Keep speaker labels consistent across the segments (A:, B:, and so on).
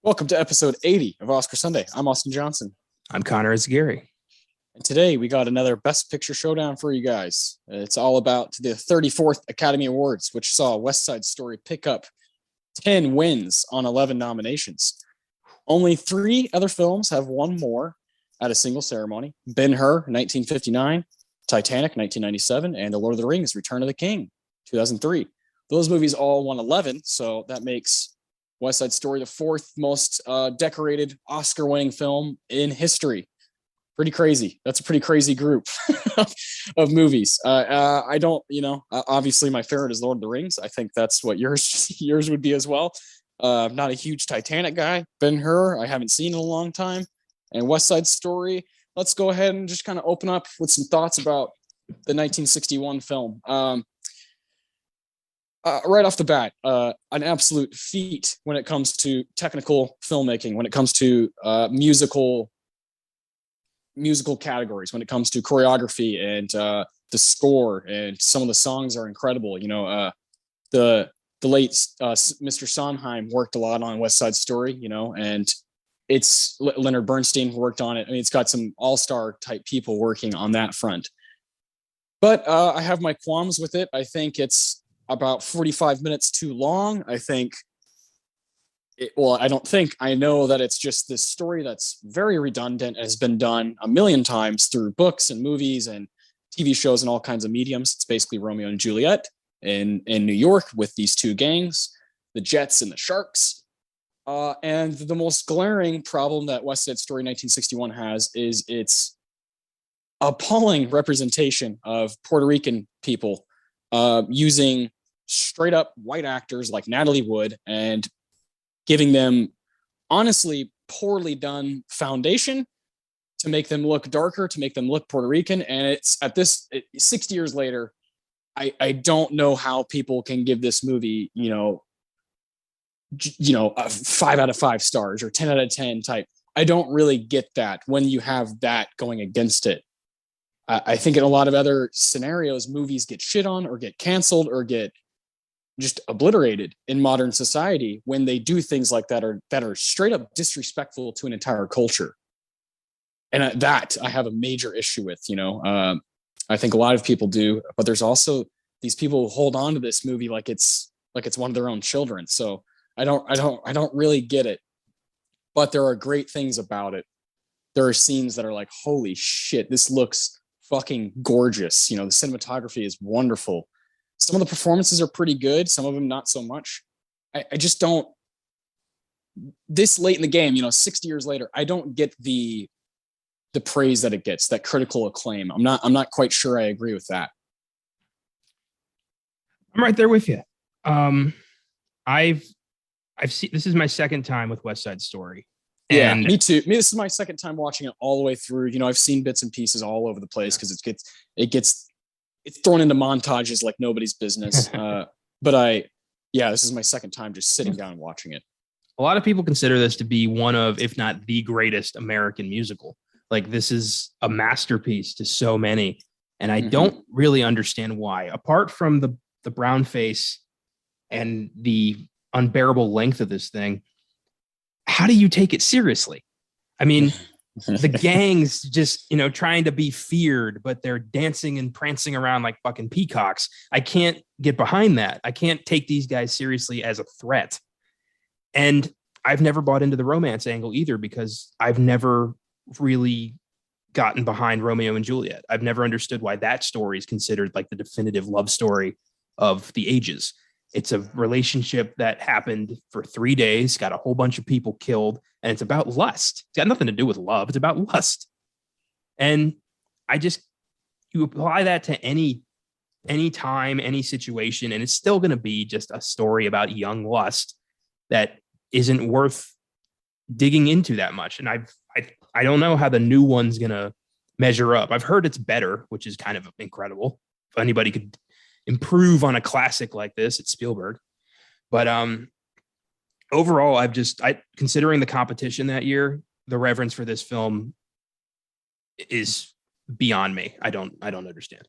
A: Welcome to episode 80 of Oscar Sunday. I'm Austin Johnson.
B: I'm Connor Eyzaguirre.
A: And today we got another Best Picture Showdown for you guys. It's all about the 34th Academy Awards, which saw West Side Story pick up 10 wins on 11 nominations. Only 3 other films have won more at a single ceremony. Ben-Hur, 1959, Titanic, 1997, and The Lord of the Rings, Return of the King, 2003. Those movies all won 11, so that makes West Side Story the 4th most decorated Oscar-winning film in history. Pretty crazy. That's a pretty crazy group of movies. I don't, obviously my favorite is Lord of the Rings. I think that's what yours would be as well. I'm not a huge Titanic guy. Ben-Hur, I haven't seen in a long time. And West Side Story, let's go ahead and just kind of open up with some thoughts about the 1961 film. Right off the bat, an absolute feat when it comes to technical filmmaking, when it comes to musical categories, when it comes to choreography and the score, and some of the songs are incredible. The late Mr. Sondheim worked a lot on West Side Story, and it's Leonard Bernstein worked on it. I mean, it's got some all-star type people working on that front. But I have my qualms with it. I think it's about 45 minutes too long. I know that it's just this story that's very redundant and has been done a million times through books and movies and TV shows and all kinds of mediums. It's basically Romeo and Juliet in New York with these two gangs, the Jets and the Sharks. And the most glaring problem that West Side Story 1961 has is its appalling representation of Puerto Rican people using straight up white actors like Natalie Wood and giving them honestly poorly done foundation to make them look darker, to make them look Puerto Rican. And it's at this 60 years later, I don't know how people can give this movie, a 5 out of 5 stars or 10 out of 10 type. I don't really get that when you have that going against it. I think in a lot of other scenarios, movies get shit on or get canceled or get just obliterated in modern society when they do things like that are straight up disrespectful to an entire culture. And that I have a major issue with, I think a lot of people do, but there's also these people who hold on to this movie like it's one of their own children. So I don't really get it, but there are great things about it. There are scenes that are like, holy shit, this looks fucking gorgeous. The cinematography is wonderful. Some of the performances are pretty good. Some of them not so much. I just don't, this late in the game, 60 years later, I don't get the praise that it gets, that critical acclaim. I'm not quite sure I agree with that.
B: I'm right there with you. I've seen, this is my second time with West Side Story. And
A: yeah, me too. This is my second time watching it all the way through. I've seen bits and pieces all over the place because it's thrown into montages like nobody's business. But this is my second time just sitting down and watching it.
B: A lot of people consider this to be one of, if not the greatest American musical. Like, this is a masterpiece to so many. And I don't really understand why, apart from the brown face and the unbearable length of this thing. How do you take it seriously? I mean, the gang's just, trying to be feared, but they're dancing and prancing around like fucking peacocks. I can't get behind that. I can't take these guys seriously as a threat. And I've never bought into the romance angle either, because I've never really gotten behind Romeo and Juliet. I've never understood why that story is considered like the definitive love story of the ages. It's a relationship that happened for 3 days, got a whole bunch of people killed, and it's about lust. It's got nothing to do with love. It's about lust. And you apply that to any time, any situation, and it's still going to be just a story about young lust that isn't worth digging into that much. And I don't know how the new one's gonna measure up. I've heard it's better, which is kind of incredible. If anybody could improve on a classic like this, it's Spielberg. But overall, considering the competition that year, the reverence for this film is beyond me. I don't understand.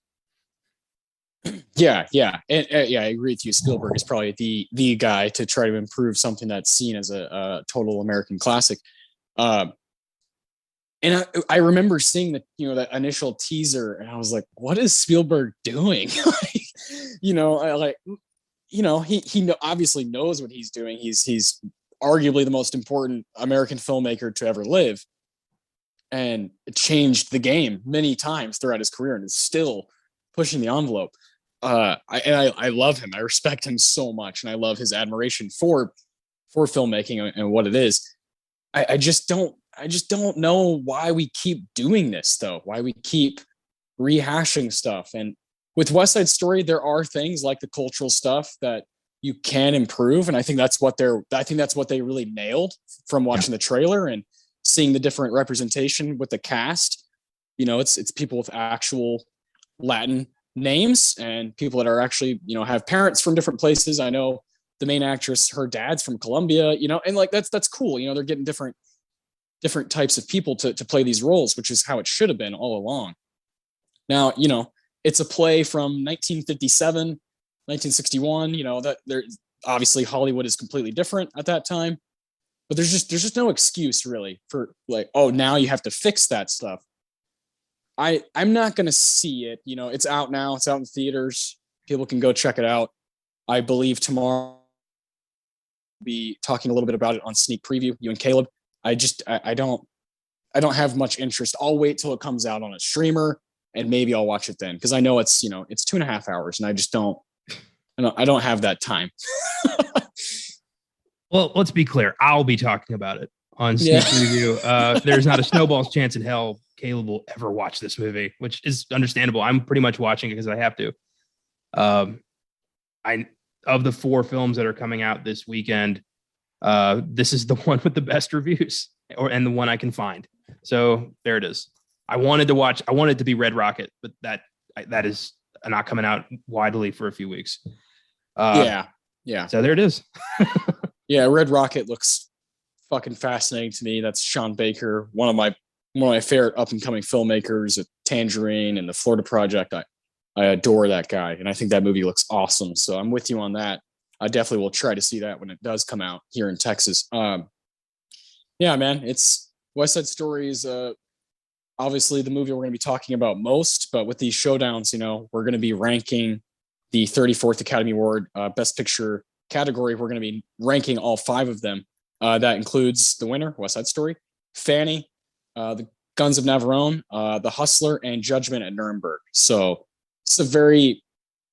A: Yeah, and I agree with you. Spielberg is probably the guy to try to improve something that's seen as a total American classic. And I remember seeing that initial teaser, and I was like, "What is Spielberg doing?" He obviously knows what he's doing. He's arguably the most important American filmmaker to ever live, and it changed the game many times throughout his career, and is still pushing the envelope. I love him. I respect him so much, and I love his admiration for filmmaking and what it is. I just don't know why we keep doing this, though. Why we keep rehashing stuff. And with West Side Story, there are things like the cultural stuff that you can improve, and I think that's what they really nailed from watching the trailer and seeing the different representation with the cast. It's people with actual Latin names and people that are actually have parents from different places. I know the main actress, her dad's from Colombia, and like that's cool. They're getting different types of people to play these roles, which is how it should have been all along. Now, it's a play from 1957, 1961, that there obviously Hollywood is completely different at that time, but there's just no excuse really for like, oh, now you have to fix that stuff. I'm not going to see it. It's out now. It's out in theaters. People can go check it out. I believe tomorrow we'll be talking a little bit about it on Sneak Preview, you and Caleb. I don't have much interest. I'll wait till it comes out on a streamer and maybe I'll watch it then. Cause I know it's 2.5 hours and I don't have that time.
B: Well, let's be clear. I'll be talking about it on Sneak Preview. There's not a snowball's chance in hell Caleb will ever watch this movie, which is understandable. I'm pretty much watching it because I have to. Of the 4 films that are coming out this weekend, this is the one with the best reviews, and the one I can find. So there it is. I wanted to be Red Rocket, but that is not coming out widely for a few weeks. Yeah. So there it is.
A: Yeah, Red Rocket looks fucking fascinating to me. That's Sean Baker, one of my favorite up and coming filmmakers at Tangerine and the Florida Project. I adore that guy, and I think that movie looks awesome. So I'm with you on that. I definitely will try to see that when it does come out here in Texas. Yeah, man, it's West Side Story is obviously the movie we're going to be talking about most, but with these showdowns, we're going to be ranking the 34th Academy Award Best Picture category. We're going to be ranking all 5 of them. That includes the winner, West Side Story, Fanny, the Guns of Navarone, The Hustler, and Judgment at Nuremberg. So it's a very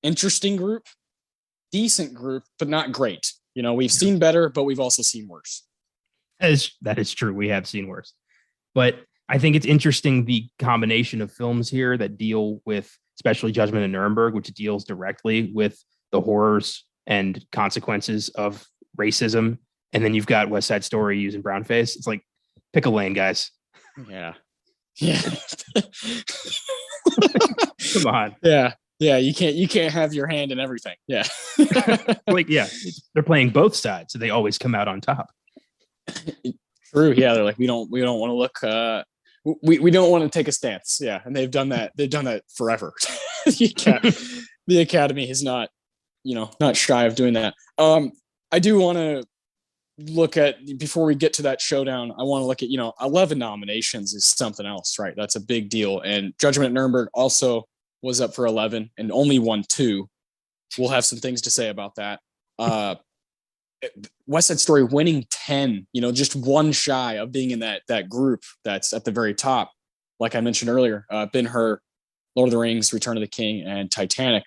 A: interesting group, decent group, but not great. We've seen better, but we've also seen worse.
B: That is true. We have seen worse. But I think it's interesting the combination of films here that deal with, especially Judgment at Nuremberg, which deals directly with the horrors and consequences of racism. And then you've got West Side Story using brownface. It's like, pick a lane, guys.
A: Yeah.
B: Come on.
A: Yeah. You can't have your hand in everything. Yeah.
B: They're playing both sides, so they always come out on top.
A: True. Yeah. They're like, we don't want to look, we don't want to take a stance. Yeah. And they've done that forever. The Academy is not shy of doing that. I do want to look at, before we get to that showdown, I want to look at 11 nominations is something else, right? That's a big deal. And Judgment at Nuremberg also was up for 11 and only won 2. We'll have some things to say about that. West Side Story winning 10, just one shy of being in that group that's at the very top. Like I mentioned earlier, Ben-Hur, Lord of the Rings, Return of the King, and Titanic.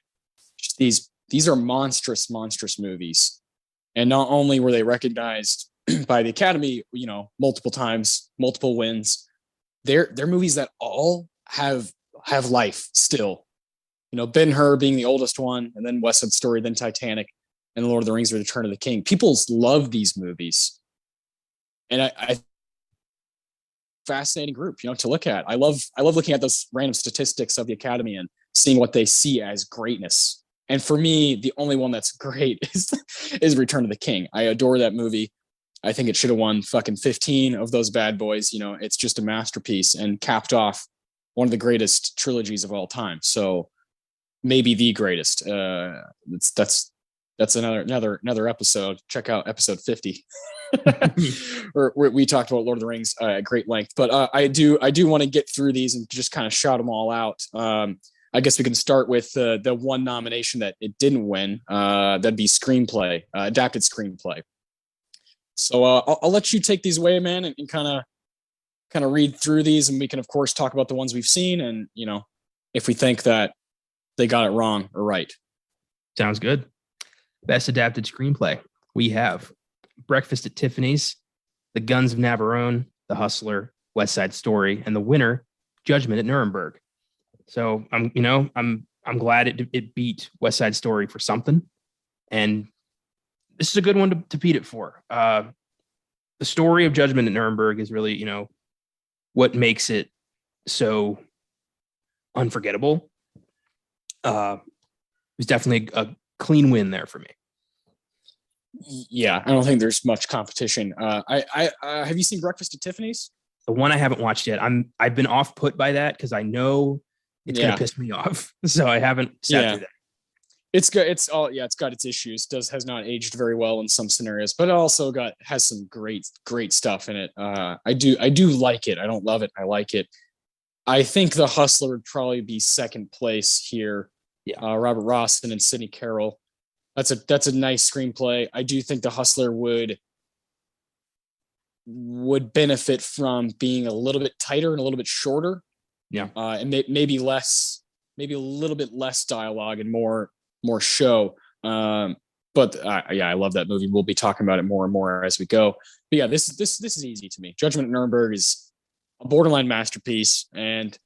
A: Just these are monstrous movies. And not only were they recognized by the Academy, multiple times, multiple wins, they're movies that all have life still. Ben-Hur being the oldest one, and then West Side Story, then Titanic, and Lord of the Rings, Return of the King. People love these movies. and I fascinating group, to look at. I love looking at those random statistics of the Academy and seeing what they see as greatness. And for me, the only one that's great is Return of the King. I adore that movie. I think it should have won fucking 15 of those bad boys. It's just a masterpiece and capped off one of the greatest trilogies of all time. So maybe the greatest. That's another episode. Check out episode 50. Or we talked about Lord of the Rings at great length, but I do want to get through these and just kind of shout them all out. I guess we can start with the one nomination that it didn't win. That'd be screenplay, adapted screenplay. So I'll let you take these away, man, and kind of read through these, and we can of course talk about the ones we've seen, and if we think that they got it wrong or right.
B: Sounds good. Best adapted screenplay. We have Breakfast at Tiffany's, The Guns of Navarone, The Hustler, West Side Story, and the winner, Judgment at Nuremberg. So I'm glad it beat West Side Story for something, and this is a good one to beat it for. The story of Judgment at Nuremberg is really, what makes it so unforgettable. It was definitely a clean win there for me.
A: Yeah, I don't think there's much competition. Have you seen Breakfast at Tiffany's?
B: The one I haven't watched yet. I've been off put by that because I know it's gonna piss me off, so I haven't sat through that.
A: It's good. It's got its issues. Has not aged very well in some scenarios, but it also has some great stuff in it. I do like it. I don't love it. I like it. I think The Hustler would probably be second place here. Yeah. Robert Rossen and Sidney Carroll. That's a nice screenplay. I do think The Hustler would benefit from being a little bit tighter and a little bit shorter.
B: Yeah.
A: And maybe a little bit less dialogue and more show. But I love that movie. We'll be talking about it more and more as we go. But yeah, this is easy to me. Judgment at Nuremberg is a borderline masterpiece, and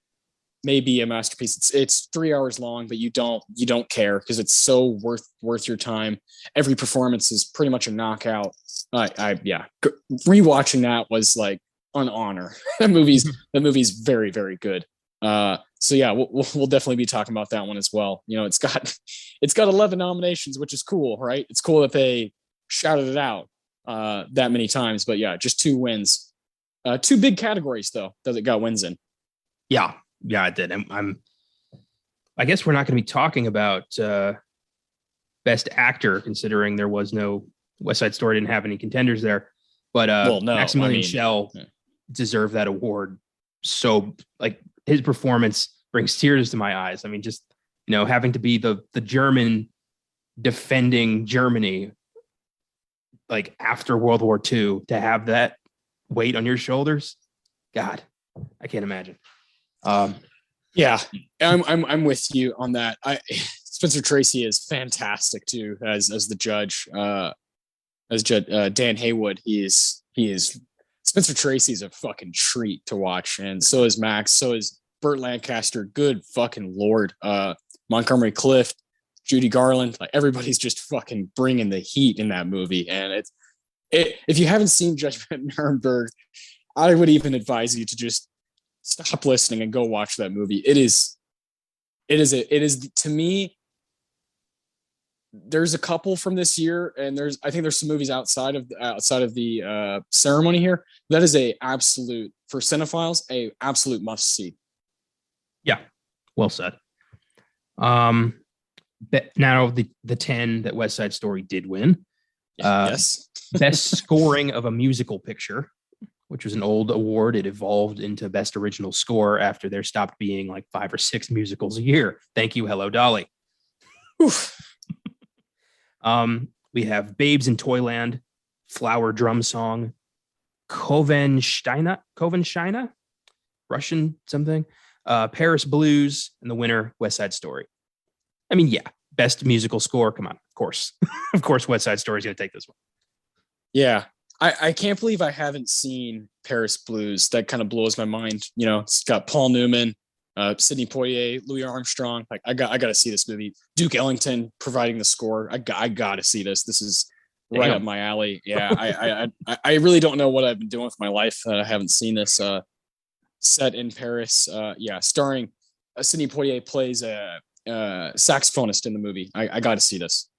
A: maybe a masterpiece. It's 3 hours long, but you don't care because it's so worth your time. Every performance is pretty much a knockout. Rewatching that was like an honor. That movie's very, very good. So yeah, we'll definitely be talking about that one as well. It's got 11 nominations, which is cool, right? It's cool that they shouted it out that many times, but yeah, just 2 wins. 2 big categories though that it got wins in.
B: Yeah, it did. I guess we're not going to be talking about best actor, considering there was no West Side Story didn't have any contenders there. But Maximilian Schell deserved that award. So like his performance brings tears to my eyes. I mean, just having to be the German defending Germany like after World War II, to have that weight on your shoulders. God, I can't imagine.
A: Yeah, I'm with you on that. Spencer Tracy is fantastic too as the judge. As Judge Dan Haywood, he is Spencer Tracy's a fucking treat to watch, and so is Max. So is Burt Lancaster. Good fucking lord. Montgomery Clift, Judy Garland, like everybody's just fucking bringing the heat in that movie. And if you haven't seen Judgment at Nuremberg, I would even advise you to just stop listening and go watch that movie. It is to me. There's a couple from this year, and I think there's some movies outside of the ceremony here. That is a absolute, for cinephiles, a absolute must see.
B: Yeah, well said. Now the 10 that West Side Story did win.
A: Yes.
B: Best scoring of a musical picture, which was an old award. It evolved into best original score after there stopped being like 5 or 6 musicals a year. Thank you, Hello Dolly.
A: Oof.
B: We have Babes in Toyland, Flower Drum Song, Kovenshina, Russian something, Paris Blues, and the winner, West Side Story. I mean, yeah, best musical score. Come on, of course. Of course, West Side Story is going to take this one.
A: Yeah. I can't believe I haven't seen Paris Blues. That kind of blows my mind. It's got Paul Newman, Sidney Poitier, Louis Armstrong. Like I got to see this movie. Duke Ellington providing the score. I got to see this. This is right
B: Damn.
A: up my alley. Yeah, I really don't know what I've been doing with my life that I haven't seen this. Set in Paris. Yeah, starring Sidney Poitier plays a saxophonist in the movie. I got to see this.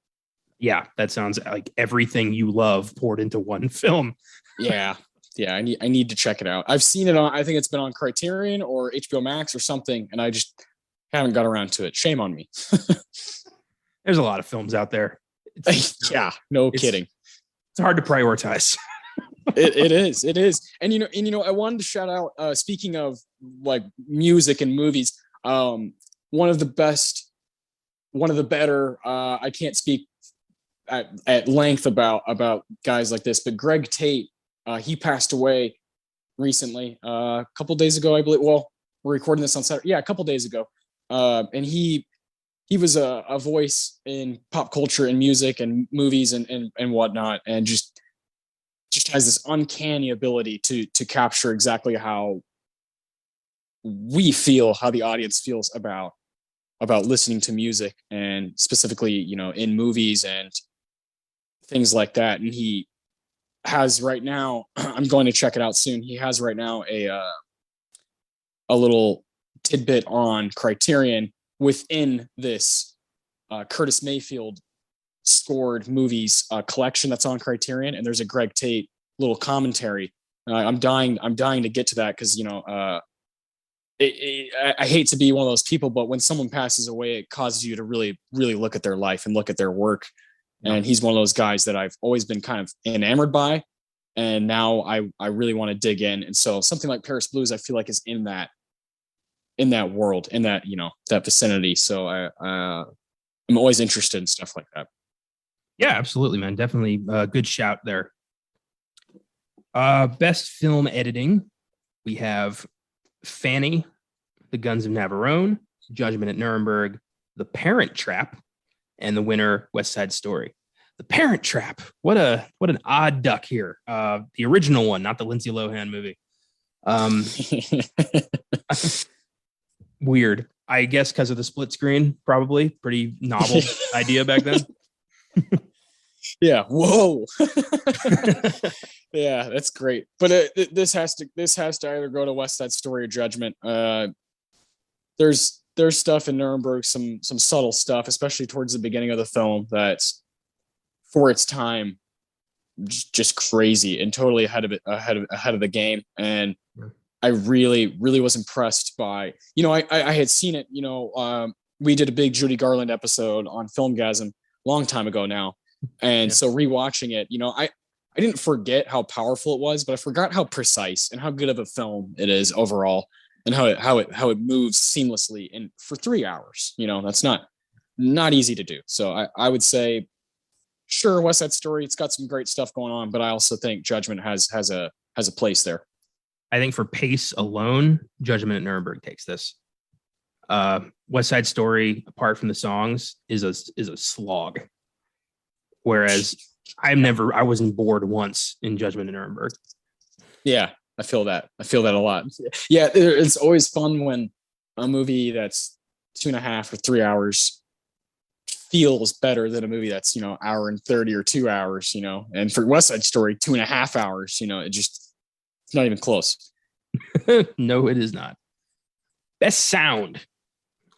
B: Yeah, that sounds like everything you love poured into one film.
A: Yeah, yeah. I need to check it out. I've seen it on. I think it's been on Criterion or HBO Max or something, and I just haven't got around to it. Shame on me.
B: There's a lot of films out there.
A: Yeah, no kidding.
B: It's hard to prioritize.
A: It is. And I wanted to shout out, speaking of like music and movies, one of the better, I can't speak at length about guys like this, but Greg Tate, he passed away recently, a couple days ago, I believe. Well, we're recording this on Saturday. Yeah, a couple days ago. And he was a voice in pop culture and music and movies and whatnot, and just has this uncanny ability to capture exactly how we feel, how the audience feels about listening to music, and specifically, in movies and things like that. And he has right now, I'm going to check it out soon. He has right now a little tidbit on Criterion within this Curtis Mayfield scored movies collection that's on Criterion, and there's a Greg Tate little commentary. I'm dying to get to that, because I hate to be one of those people, but when someone passes away, it causes you to really look at their life and look at their work. And he's one of those guys that I've always been kind of enamored by, and now I really want to dig in. And so something like Paris Blues, I feel like, is in that world, in that that vicinity. So I'm always interested in stuff like that.
B: Yeah, absolutely, man. Definitely a good shout there. Best film editing, we have Fanny, The Guns of Navarone, Judgment at Nuremberg, The Parent Trap, and the winner, West Side Story. The Parent Trap. What an odd duck here. The original one, not the Lindsay Lohan movie. Weird. I guess because of the split screen, probably. Pretty novel idea back then.
A: Yeah. Whoa. Yeah, that's great. But this has to either go to West Side Story or Judgment. There's stuff in Nuremberg, some subtle stuff, especially towards the beginning of the film, that's for its time just crazy and totally ahead of the game. And I really was impressed by, I had seen it, we did a big Judy Garland episode on Filmgazm long time ago now. And so rewatching it, I didn't forget how powerful it was, but I forgot how precise and how good of a film it is overall, and how it moves seamlessly and for 3 hours. That's not easy to do. So I would say, sure, West Side Story, it's got some great stuff going on, but I also think Judgment has a place there.
B: I think for pace alone, Judgment at Nuremberg takes this. West Side Story, apart from the songs, is a slog. Whereas I wasn't bored once in Judgment at Nuremberg.
A: Yeah, I feel that a lot. Yeah, it's always fun when a movie that's 2.5 or 3 hours feels better than a movie that's, hour and 30 or 2 hours, and for West Side Story, 2.5 hours, it's not even close.
B: No, it is not. Best sound.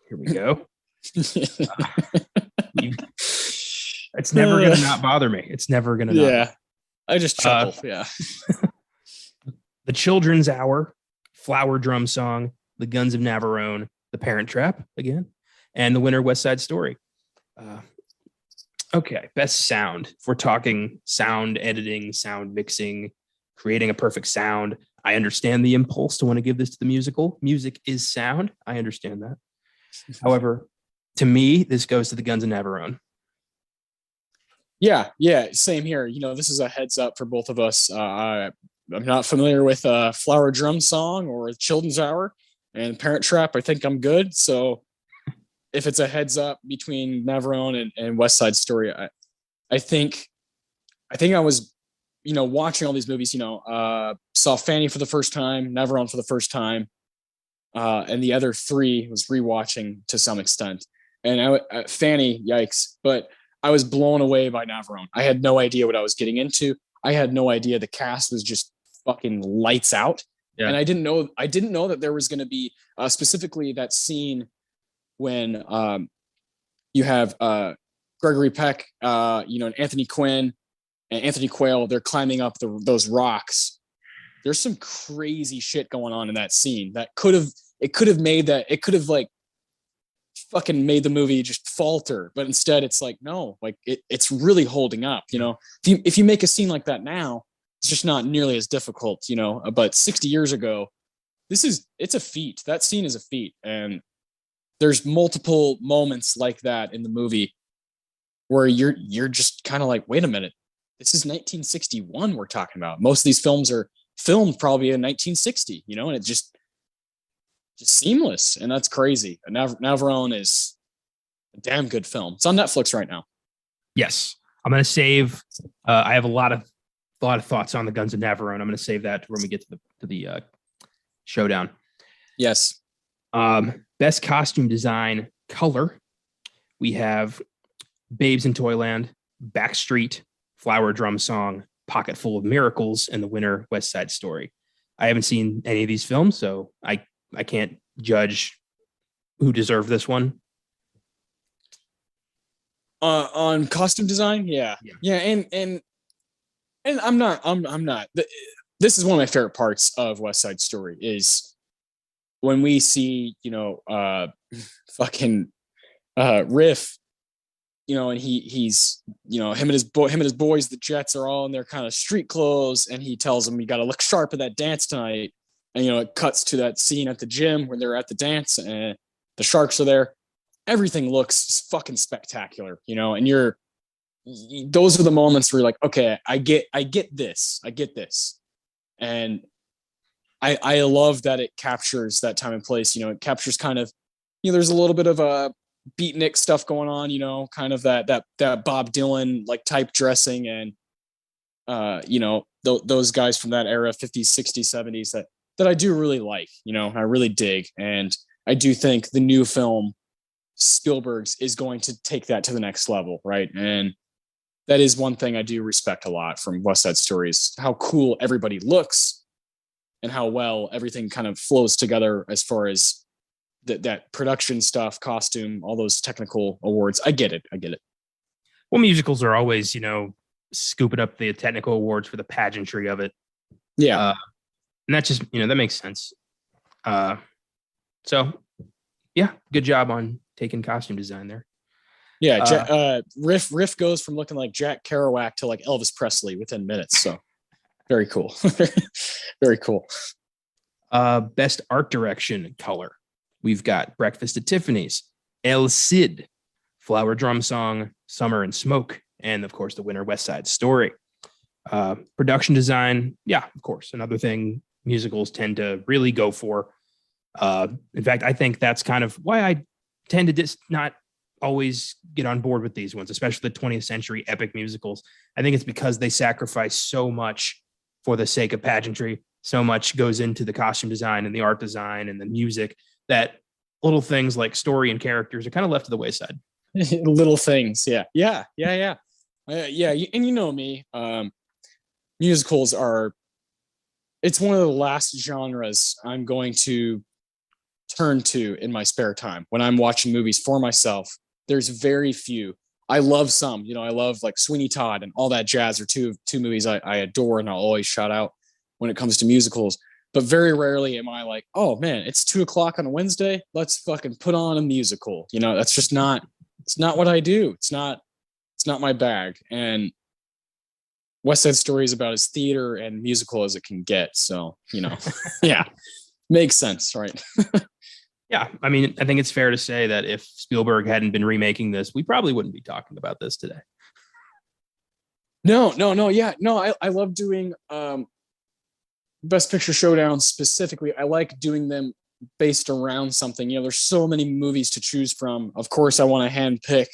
B: Here we go. It's never going to not bother me. It's never going to not.
A: Yeah. I just chuckle. Yeah.
B: The Children's Hour, Flower Drum Song, The Guns of Navarone, The Parent Trap again, and the winner, West Side Story. Okay. Best sound. If we're talking sound editing, sound mixing, creating a perfect sound, I understand the impulse to want to give this to the musical. Music is sound. I understand that. However, to me, this goes to The Guns of Navarone.
A: Yeah, same here. This is a heads up for both of us. I'm not familiar with Flower Drum Song or Children's Hour, and Parent Trap. I think I'm good. So if it's a heads up between Navarone and West Side Story, I think I was, watching all these movies, saw Fanny for the first time, Navarone for the first time, and the other three was rewatching to some extent. And Fanny, yikes. But I was blown away by Navarone. I had no idea what I was getting into. I had no idea the cast was just fucking lights out.
B: Yeah.
A: And I didn't know that there was going to be specifically that scene when you have Gregory Peck, and Anthony Quinn and Anthony Quayle. They're climbing up those rocks. There's some crazy shit going on in that scene that could have like fucking made the movie just falter, but instead it's like, no, like it's really holding up. If you make a scene like that now, it's just not nearly as difficult, but 60 years ago, it's a feat. That scene is a feat. And there's multiple moments like that in the movie where you're just kind of like, wait a minute, this is 1961 we're talking about. Most of these films are filmed probably in 1960, and it just seamless. And that's crazy. Navarone is a damn good film. It's on Netflix right now.
B: Yes. I'm going to save, I have a lot of thoughts on the Guns of Navarone. I'm going to save that when we get to the showdown.
A: Yes.
B: Best costume design color. We have Babes in Toyland, Backstreet, Flower Drum Song, Pocket Full of Miracles, and the winner, West Side Story. I haven't seen any of these films, so I can't judge who deserved this one.
A: On costume design, yeah. And I'm not. This is one of my favorite parts of West Side Story is when we see, fucking Riff, and he's, him and his boys, the Jets, are all in their kind of street clothes, and he tells them, you got to look sharp at that dance tonight. And, it cuts to that scene at the gym where they're at the dance and the Sharks are there. Everything looks fucking spectacular, and those are the moments where you're like, okay, I get this. And I love that it captures that time and place. It captures kind of, there's a little bit of a beatnik stuff going on, kind of that Bob Dylan like type dressing, and those guys from that era, 50s, 60s, 70s, that I do really like, I really dig. And I do think the new film Spielberg's is going to take that to the next level, right? And that is one thing I do respect a lot from West Side Story, is how cool everybody looks and how well everything kind of flows together as far as that production stuff, costume, all those technical awards. I get it.
B: Well, musicals are always, scooping up the technical awards for the pageantry of it.
A: Yeah.
B: And that's just, that makes sense. So yeah, good job on taking costume design there.
A: Yeah. Riff goes from looking like Jack Kerouac to like Elvis Presley within minutes. So very cool. Very cool.
B: Best art direction color. We've got Breakfast at Tiffany's, El Cid, Flower Drum Song, Summer and Smoke, and of course the winner, West Side Story. Production design, yeah, of course, another thing musicals tend to really go for. In fact, I think that's kind of why I tend to just not always get on board with these ones, especially the 20th century epic musicals. I think it's because they sacrifice so much for the sake of pageantry. So much goes into the costume design and the art design and the music that little things like story and characters are kind of left to the wayside.
A: Little things. Yeah. And me, musicals it's one of the last genres I'm going to turn to in my spare time when I'm watching movies for myself. There's very few. I love some, I love like Sweeney Todd and all that jazz are two movies I adore and I'll always shout out when it comes to musicals. But very rarely am I like, oh man, it's 2:00 on a Wednesday. Let's fucking put on a musical. That's just it's not what I do. It's not my bag. And West Side Story is about as theater and musical as it can get. So, yeah, makes sense, right?
B: Yeah. I mean, I think it's fair to say that if Spielberg hadn't been remaking this, we probably wouldn't be talking about this today.
A: No. Yeah. No, I love doing Best Picture Showdown specifically. I like doing them based around something. There's so many movies to choose from. Of course, I want to handpick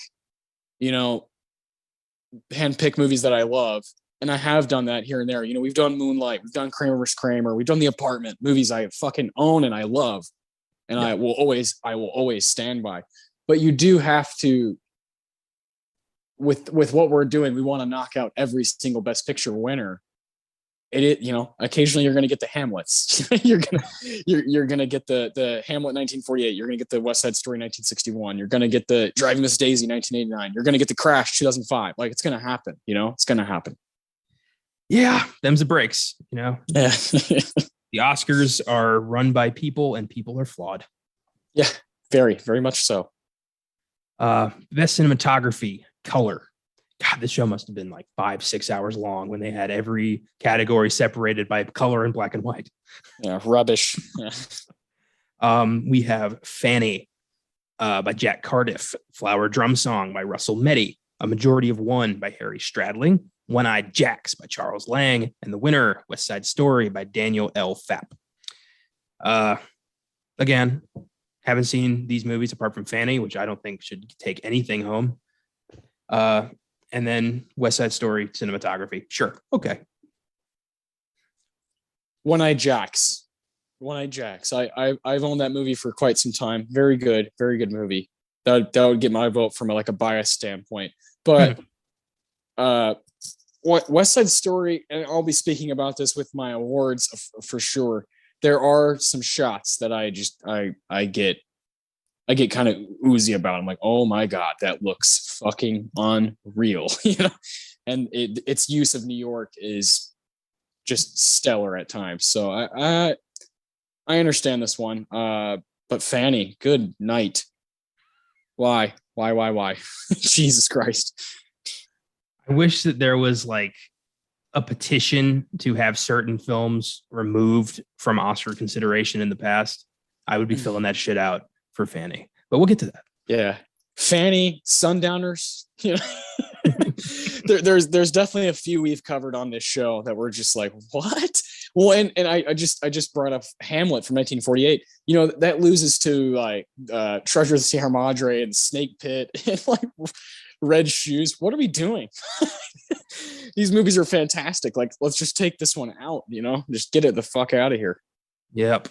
A: movies that I love. And I have done that here and there. We've done Moonlight, we've done Kramer vs. Kramer, we've done The Apartment, movies I fucking own and I love. And yeah. I will always stand by. But you do have to with what we're doing, we want to knock out every single Best Picture winner. Occasionally you're going to get the Hamlets. you're going to get the Hamlet 1948. You're going to get the West Side Story 1961. You're going to get the Driving Miss Daisy 1989. You're going to get the Crash 2005. Like, it's going to happen. It's going to happen.
B: Yeah, them's the breaks.
A: Yeah.
B: The Oscars are run by people, and people are flawed.
A: Yeah, very, very much so.
B: Best cinematography, color. God, this show must have been like 5-6 hours long when they had every category separated by color and black and white.
A: Yeah, rubbish. Yeah.
B: We have Fanny by Jack Cardiff, Flower Drum Song by Russell Meddy, A Majority of One by Harry Stradling, One-Eyed Jacks by Charles Lang, and the winner, West Side Story by Daniel L. Fapp. Again, haven't seen these movies apart from Fanny, which I don't think should take anything home. And then West Side Story cinematography. Sure. Okay.
A: One-Eyed Jacks. One-Eyed Jacks. I've owned that movie for quite some time. Very good movie. That would get my vote from a bias standpoint. But West Side Story, and I'll be speaking about this with my awards for sure. There are some shots that I get kind of oozy about. I'm like, oh my God, that looks fucking unreal. And its use of New York is just stellar at times. So I understand this one. But Fanny, good night. Why? Jesus Christ.
B: I wish that there was like a petition to have certain films removed from Oscar consideration in the past. I would be filling that shit out for Fanny, but we'll get to that.
A: Yeah. Fanny, Sundowners. There's definitely a few we've covered on this show that we're just like, what? Well, and I just brought up Hamlet from 1948. That loses to Treasure of the Sierra Madre and Snake Pit and Red Shoes. What are we doing? These movies are fantastic. Let's just take this one out, just get it the fuck out of here.
B: Yep.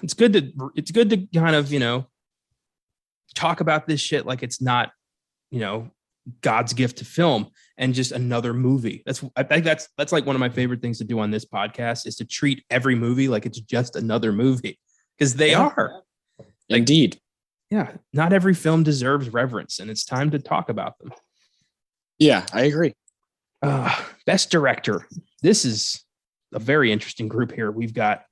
B: It's good to kind of, talk about this shit like it's not, God's gift to film and just another movie. I think that's like one of my favorite things to do on this podcast is to treat every movie like it's just another movie, because they are.
A: Indeed.
B: Yeah. Not every film deserves reverence, and it's time to talk about them.
A: Yeah, I agree.
B: Best director. This is a very interesting group here. We've got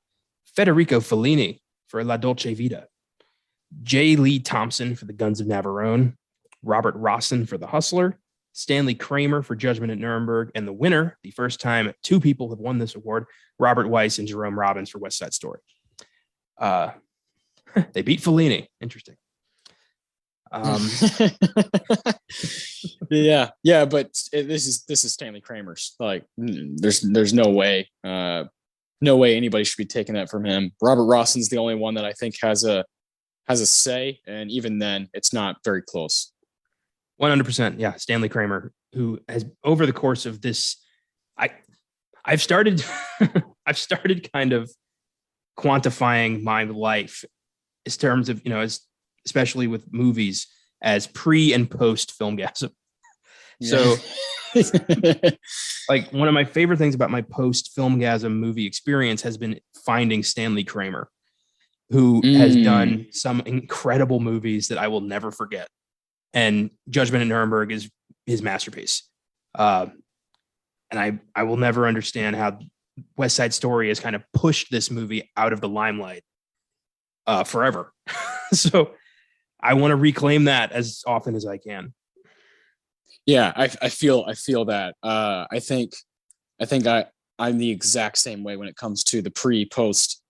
B: Federico Fellini for La Dolce Vita, J. Lee Thompson for the Guns of Navarone, Robert Rossen for The Hustler, Stanley Kramer for Judgment at Nuremberg, and the winner, the first time two people have won this award, Robert Weiss and Jerome Robbins for West Side Story. They beat Fellini. Interesting.
A: Yeah, but this is Stanley Kramer's. There's no way anybody should be taking that from him. Robert Rossen's the only one that I think has a say, and even then, it's not very close.
B: 100%. Yeah, Stanley Kramer, who has over the course of this, I've started kind of quantifying my life in terms of, especially with movies, as pre and post Filmgazm. So one of my favorite things about my post Filmgazm movie experience has been finding Stanley Kramer, who has done some incredible movies that I will never forget. And Judgment at Nuremberg is his masterpiece. And I will never understand how West Side Story has kind of pushed this movie out of the limelight forever. So I want to reclaim that as often as I can.
A: Yeah, I feel that. I think I'm the exact same way when it comes to the pre-post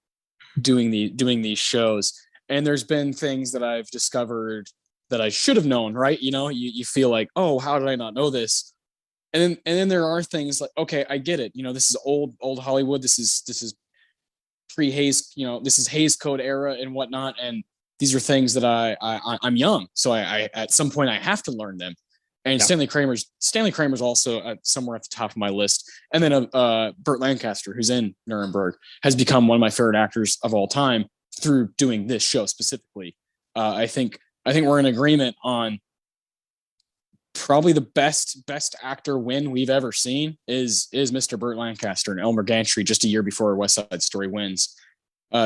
A: doing these shows. And there's been things that I've discovered that I should have known, right? You feel like, oh, how did I not know this? And then there are things like, okay, I get it. This is old Hollywood. This is pre-Hays, this is Hays Code era and whatnot. And these are things that I'm young. So I at some point I have to learn them. And yeah. Stanley Kramer's also somewhere at the top of my list. And then Burt Lancaster, who's in Nuremberg, has become one of my favorite actors of all time through doing this show specifically. I think we're in agreement on probably the best actor win we've ever seen is Mr. Burt Lancaster and Elmer Gantry just a year before West Side Story wins.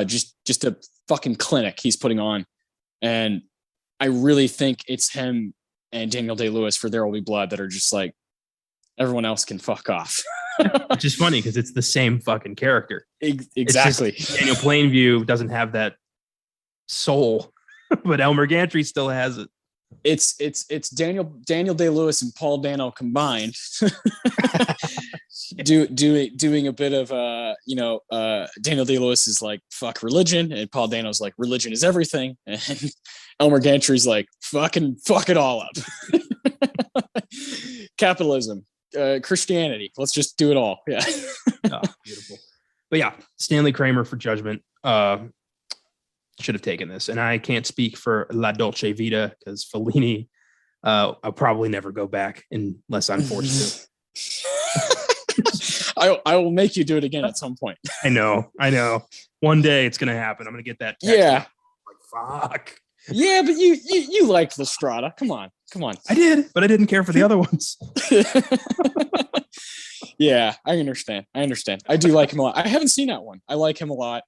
A: Just a fucking clinic he's putting on. And I really think it's him and Daniel Day-Lewis for There Will Be Blood that are just like, everyone else can fuck off.
B: Which is funny because it's the same fucking character.
A: Exactly.
B: Daniel Plainview doesn't have that soul, but Elmer Gantry still has it.
A: It's Daniel Day-Lewis and Paul Dano combined doing a bit of Daniel Day-Lewis is like fuck religion, and Paul Dano's like religion is everything, and Elmer Gantry's like fuck it all up. Capitalism, Christianity, let's just do it all. Yeah.
B: Oh, beautiful. But yeah, Stanley Kramer for Judgment should have taken this, and I can't speak for La Dolce Vita because Fellini, I'll probably never go back unless I'm forced to.
A: I will make you do it again at some point.
B: I know. One day it's gonna happen. I'm gonna get that text.
A: Yeah.
B: Like fuck.
A: Yeah, but you liked the Strata. Come on.
B: I did, but I didn't care for the other ones.
A: Yeah, I understand. I do like him a lot. I haven't seen that one. I like him a lot.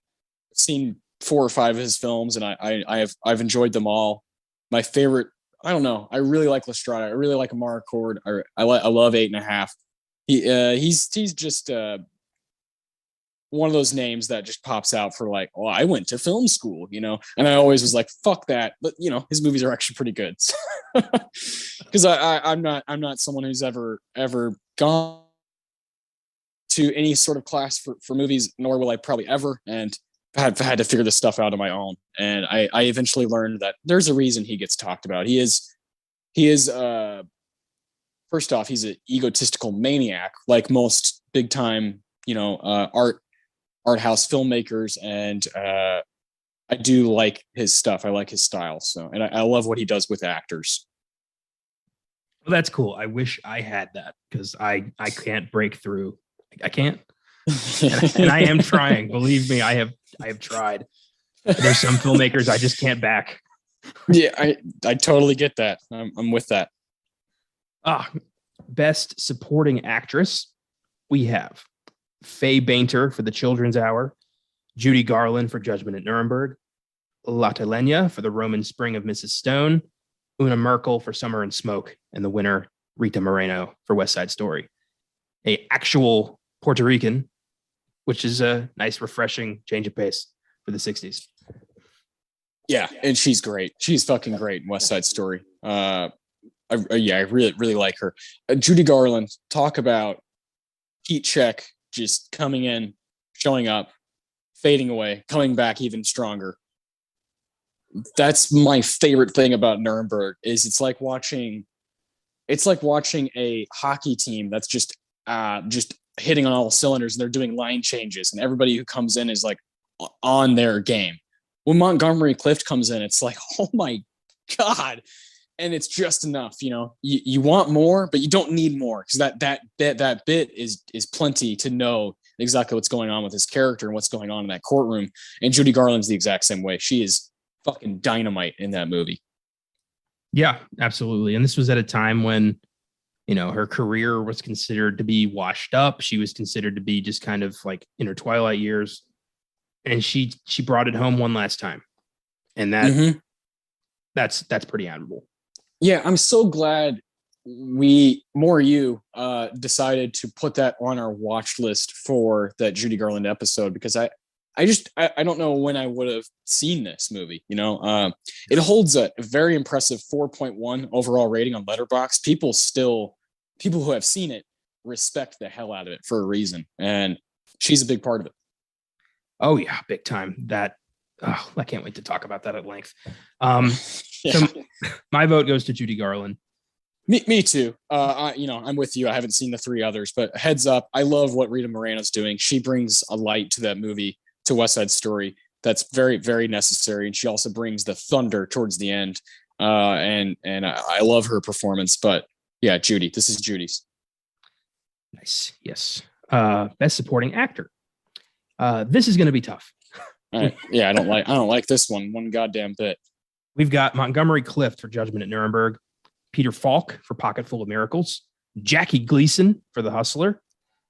A: I've seen 4 or 5 of his films, and I've enjoyed them all. My favorite, I don't know. I really like Lestrada. I really like Amarcord. I love 8.5. He's just one of those names that just pops out for like, oh, I went to film school, and I always was like, fuck that. But his movies are actually pretty good. Because I'm not someone who's ever gone to any sort of class for movies, nor will I probably ever. And I've had to figure this stuff out on my own. And I eventually learned that there's a reason he gets talked about. He is first off, he's an egotistical maniac, like most big time, art house filmmakers. And I do like his stuff. I like his style. So, and I love what he does with actors.
B: Well, that's cool. I wish I had that because I can't break through. I can't. And I am trying. Believe me, I have tried. There's some filmmakers I just can't back.
A: Yeah, I totally get that. I'm with that.
B: Best supporting actress. We have Faye Bainter for The Children's Hour, Judy Garland for Judgment at Nuremberg, Lotte Lenya for The Roman Spring of Mrs. Stone, Una Merkel for Summer and Smoke, and the winner, Rita Moreno for West Side Story. A actual Puerto Rican, which is a nice, refreshing change of pace for the 60s.
A: Yeah, and she's great. She's fucking great in West Side Story. I really, really like her. Judy Garland, talk about heat check, just coming in, showing up, fading away, coming back even stronger. That's my favorite thing about Nuremberg is it's like watching a hockey team that's just hitting on all cylinders, and they're doing line changes, and everybody who comes in is like on their game. When Montgomery Clift comes in, it's like, oh my God. And it's just enough, you want more, but you don't need more, because that bit is plenty to know exactly what's going on with his character and what's going on in that courtroom. And Judy Garland's the exact same way. She is fucking dynamite in that movie.
B: Yeah, absolutely. And this was at a time when, her career was considered to be washed up. She was considered to be just kind of like in her twilight years. And she brought it home one last time. And that's pretty admirable.
A: Yeah, I'm so glad you decided to put that on our watch list for that Judy Garland episode, because I don't know when I would have seen this movie. It holds a very impressive 4.1 overall rating on Letterboxd. People who have seen it respect the hell out of it for a reason, and she's a big part of it. Oh
B: yeah, big time. I can't wait to talk about that at length.
A: Yeah.
B: So my vote goes to Judy Garland.
A: Me too. I'm with you. I haven't seen the 3 others, but heads up, I love what Rita Moreno's doing. She brings a light to that movie, to West Side Story, that's very, very necessary. And she also brings the thunder towards the end. And I love her performance. But yeah, Judy. This is Judy's.
B: Nice. Yes. Best supporting actor. This is going to be tough.
A: Yeah, I don't like this one goddamn bit.
B: We've got Montgomery Clift for Judgment at Nuremberg, Peter Falk for Pocket Full of Miracles, Jackie Gleason for The Hustler,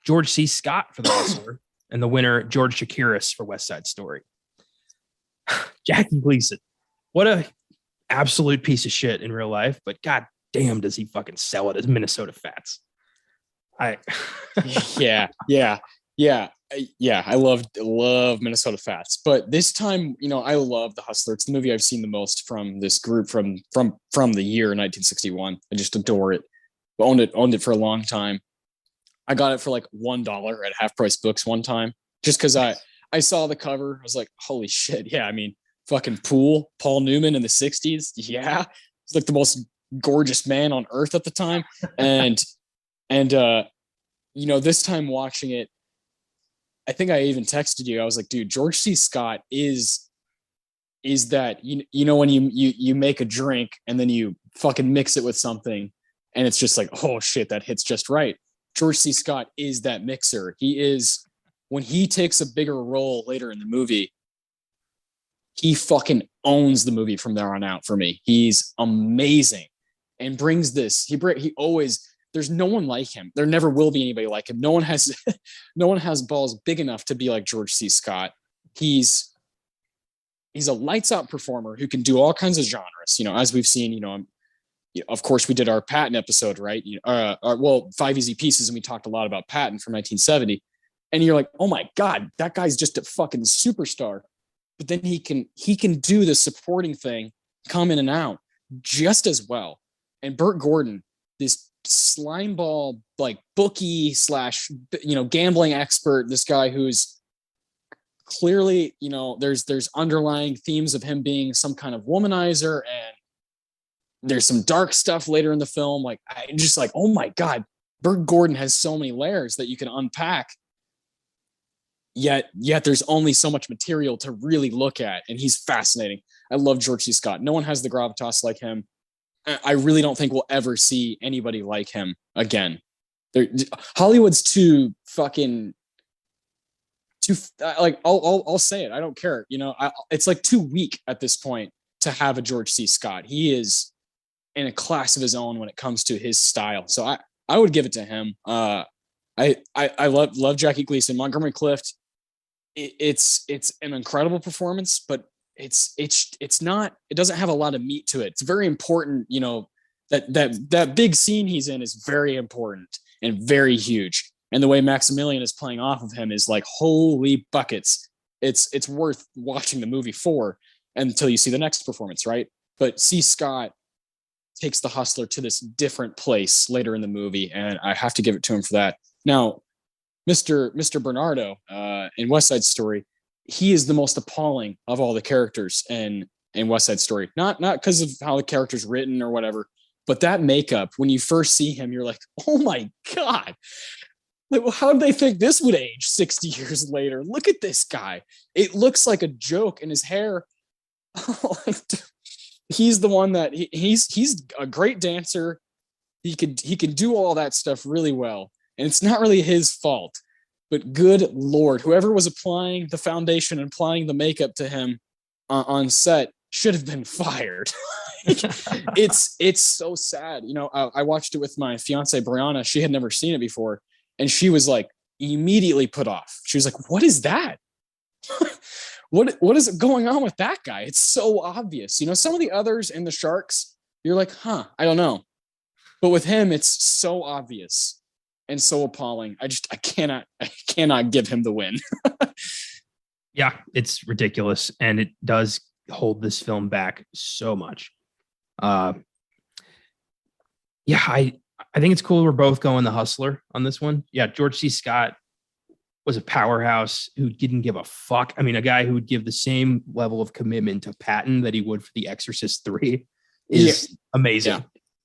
B: George C. Scott for The Hustler, and the winner, George Chakiris for West Side Story. Jackie Gleason, what a absolute piece of shit in real life, but god damn does he fucking sell it as Minnesota Fats.
A: yeah. I love Minnesota Fats, but this time, I love The Hustler. It's the movie I've seen the most from this group from the year 1961. I just adore it. Owned it for a long time. I got it for like $1 at Half Price Books one time, just because I saw the cover. I was like, holy shit. Yeah. I mean, fucking Pool, Paul Newman in the 60s. Yeah. It's like the most gorgeous man on earth at the time. And this time watching it, I think I even texted you. I was like, dude, George C. Scott is that, when you make a drink and then you fucking mix it with something and it's just like, oh shit, that hits just right. George C. Scott is that mixer. He is, when he takes a bigger role later in the movie, he fucking owns the movie from there on out for me. He's amazing and brings this. He always, there's no one like him. There never will be anybody like him. No one has balls big enough to be like George C. Scott. He's a lights out performer who can do all kinds of genres. As we've seen, of course we did our Patton episode, right? 5 Easy Pieces. And we talked a lot about Patton from 1970. And you're like, oh my God, that guy's just a fucking superstar. But then he can do the supporting thing, come in and out just as well. And Burt Gordon, this slimeball, like bookie / gambling expert, this guy who's clearly, there's underlying themes of him being some kind of womanizer, and there's some dark stuff later in the film. Like, I'm just like, oh my God, Burt Gordon has so many layers that you can unpack. Yet there's only so much material to really look at, and he's fascinating. I love George C. Scott. No one has the gravitas like him. I really don't think we'll ever see anybody like him again. Hollywood's too I'll say it. I don't care. It's like too weak at this point to have a George C. Scott. He is in a class of his own when it comes to his style. So I would give it to him. I love Jackie Gleason. Montgomery Clift. It's an incredible performance, but it's not, it doesn't have a lot of meat to it. It's very important, that big scene he's in is very important and very huge. And the way Maximilian is playing off of him is like, holy buckets. It's worth watching the movie for until you see the next performance, right? But C. Scott takes The Hustler to this different place later in the movie, and I have to give it to him for that. Now, Mr. Bernardo in West Side Story, he is the most appalling of all the characters in West Side Story. Not because of how the character's written or whatever, but that makeup, when you first see him, you're like, oh my God. Like, well, how did they think this would age 60 years later? Look at this guy. It looks like a joke, and his hair. He's the one that he's a great dancer. He can do all that stuff really well. And it's not really his fault, but good Lord, whoever was applying the foundation and applying the makeup to him on set should have been fired. It's so sad. I watched it with my fiance, Brianna. She had never seen it before. And she was like immediately put off. She was like, what is that? What is going on with that guy? It's so obvious. Some of the others in the Sharks, you're like, I don't know. But with him, it's so obvious and so appalling. I cannot give him the win.
B: Yeah, it's ridiculous. And it does hold this film back so much. I think it's cool we're both going The Hustler on this one. Yeah, George C. Scott was a powerhouse who didn't give a fuck. I mean, a guy who would give the same level of commitment to Patton that he would for The Exorcist 3 is amazing.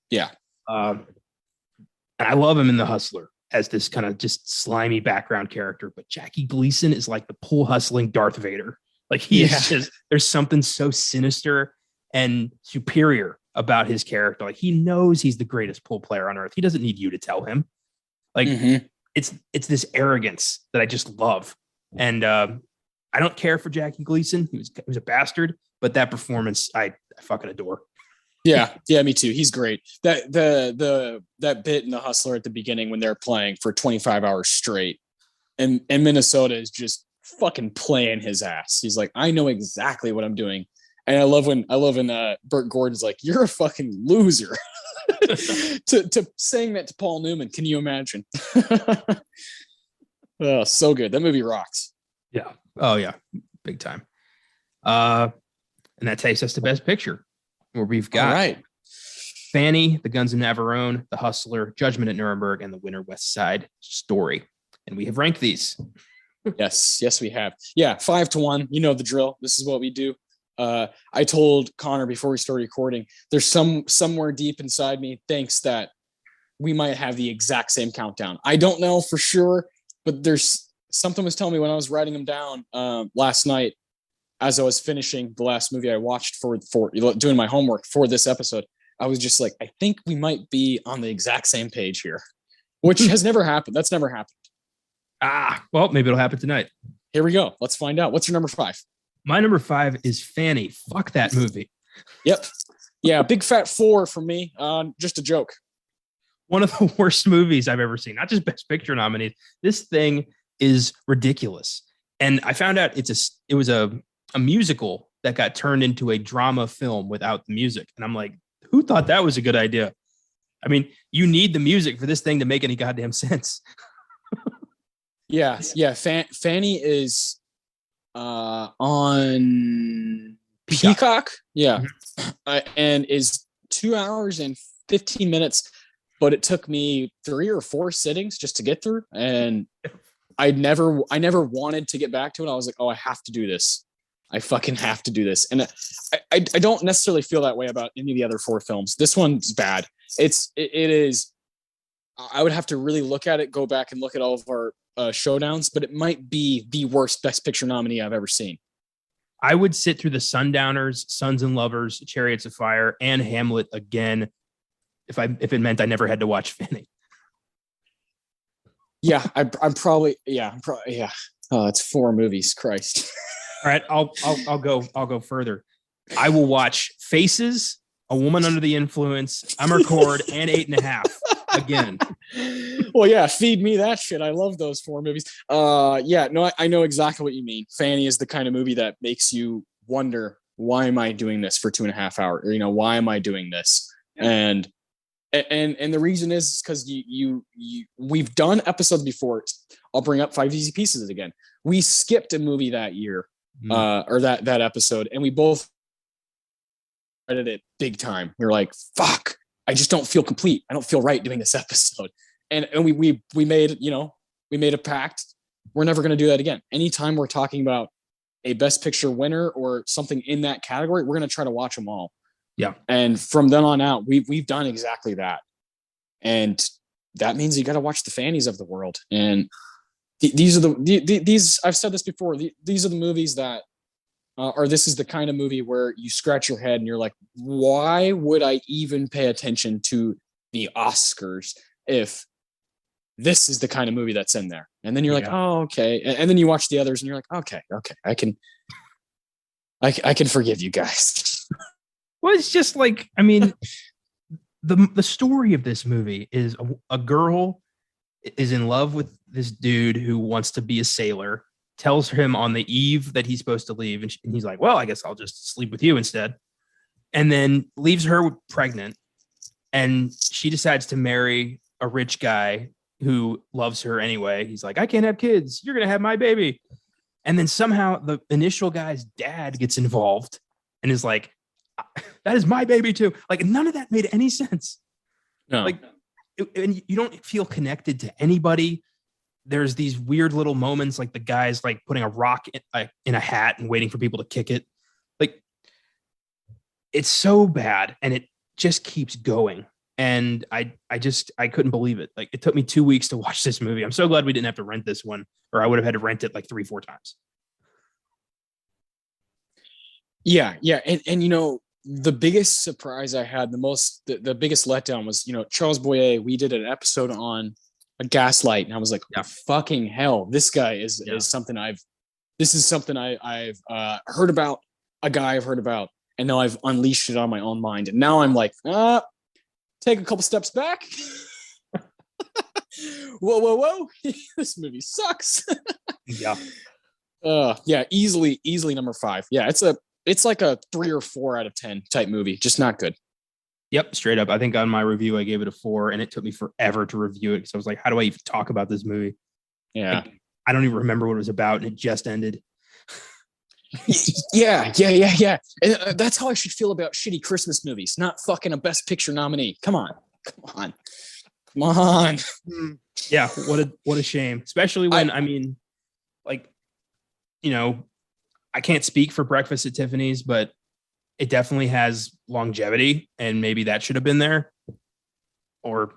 A: Yeah.
B: And I love him in The Hustler as this kind of just slimy background character. But Jackie Gleason is like the pool hustling Darth Vader. Like he is just, there's something so sinister and superior about his character. Like he knows he's the greatest pool player on earth. He doesn't need you to tell him. Like it's this arrogance that I just love. And I don't care for Jackie Gleason. He was a bastard, but that performance I fucking adore.
A: Yeah, me too. He's great. That bit in The Hustler at the beginning when they're playing for 25 hours straight, and Minnesota is just fucking playing his ass. He's like, I know exactly what I'm doing. And I love when Burt Gordon's like, you're a fucking loser. to saying that to Paul Newman. Can you imagine? Oh, so good. That movie rocks.
B: Yeah. Oh yeah. Big time. And that takes us to Best Picture, where we've got
A: All right.
B: Fanny, The Guns of Navarone, The Hustler, Judgment at Nuremberg, and The Winter West Side Story. And we have ranked these.
A: Yes, we have. Yeah, 5-1. You know the drill. This is what we do. I told Connor before we started recording, there's somewhere deep inside me thinks that we might have the exact same countdown. I don't know for sure, but there's something was telling me when I was writing them down last night as I was finishing the last movie I watched for doing my homework for this episode. I was just like, I think we might be on the exact same page here, which has never happened. That's never happened.
B: Well, maybe it'll happen tonight.
A: Here we go. Let's find out. What's your number 5?
B: My number 5 is Fanny. Fuck that movie.
A: Yep. Yeah, big fat 4 for me. Just a joke.
B: One of the worst movies I've ever seen. Not just Best Picture nominees. This thing is ridiculous. And I found out it was a musical that got turned into a drama film without the music. And I'm like, who thought that was a good idea? I mean, you need the music for this thing to make any goddamn sense.
A: Yeah. Fanny is on Peacock. Yeah. And is 2 hours and 15 minutes, but it took me 3 or 4 sittings just to get through. And I never wanted to get back to it. I was like, oh, I have to do this. I fucking have to do this. And I don't necessarily feel that way about any of the other 4 films. This one's bad. It is. I would have to really look at it, go back and look at all of our showdowns, but it might be the worst Best Picture nominee I've ever seen.
B: I would sit through the Sundowners, Sons and Lovers, Chariots of Fire, and Hamlet again if it meant I never had to watch Fanny.
A: Yeah, I'm probably. Oh, it's 4 movies. Christ.
B: All right, I'll go further. I will watch Faces, A Woman Under the Influence, Amarcord, and 8.5 again.
A: Well, yeah, feed me that shit. I love those 4 movies. I know exactly what you mean. Fanny is the kind of movie that makes you wonder, why am I doing this for 2.5 hours? Or, why am I doing this? Yeah. And the reason is because we've done episodes before. I'll bring up 5 Easy Pieces again. We skipped a movie that year, or that episode, and we both read it big time. You're like, fuck, I just don't feel complete. I don't feel right doing this episode. And we made a pact. We're never going to do that again. Anytime we're talking about a Best Picture winner or something in that category, we're going to try to watch them all.
B: Yeah.
A: And from then on out, we've done exactly that. And that means you got to watch the Fannies of the world. And these are these I've said this before. These are the movies that, or this is the kind of movie where you scratch your head and you're like, why would I even pay attention to the Oscars if this is the kind of movie that's in there? And then you're like, oh, okay. And then you watch the others and you're like, okay, I can forgive you guys.
B: Well, it's just like, I mean, the story of this movie is a girl is in love with this dude who wants to be a sailor, tells him on the eve that he's supposed to leave. And he's like, well, I guess I'll just sleep with you instead. And then leaves her pregnant. And she decides to marry a rich guy who loves her anyway. He's like, I can't have kids. You're going to have my baby. And then somehow the initial guy's dad gets involved and is like, that is my baby too. Like, none of that made any sense.
A: No.
B: Like, and you don't feel connected to anybody. There's these weird little moments, like the guy's like putting a rock in a hat and waiting for people to kick it. Like, it's so bad, and it just keeps going. And I couldn't believe it. Like, it took me 2 weeks to watch this movie. I'm so glad we didn't have to rent this one, or I would have had to rent it like 3-4 times.
A: Yeah. And the biggest surprise I had, the biggest letdown was, Charles Boyer. We did an episode on a Gaslight, and I was like, fucking hell, this guy is something I've heard about, a guy I've heard about. and now I've unleashed it on my own mind, and now I'm like, take a couple steps back. whoa. This movie sucks.
B: Yeah.
A: Yeah, easily number 5. Yeah, it's like a 3 or 4 out of 10 type movie. Just not good.
B: Yep, straight up. I think on my review I gave it a 4, and it took me forever to review it because I was like, how do I even talk about this movie?
A: Yeah.
B: Like, I don't even remember what it was about, and it just ended.
A: Yeah. And that's how I should feel about shitty Christmas movies, not fucking a Best Picture nominee. Come on.
B: Yeah, what a shame. Especially when I mean, like, you know, I can't speak for Breakfast at Tiffany's, but it definitely has longevity, and maybe that should have been there, or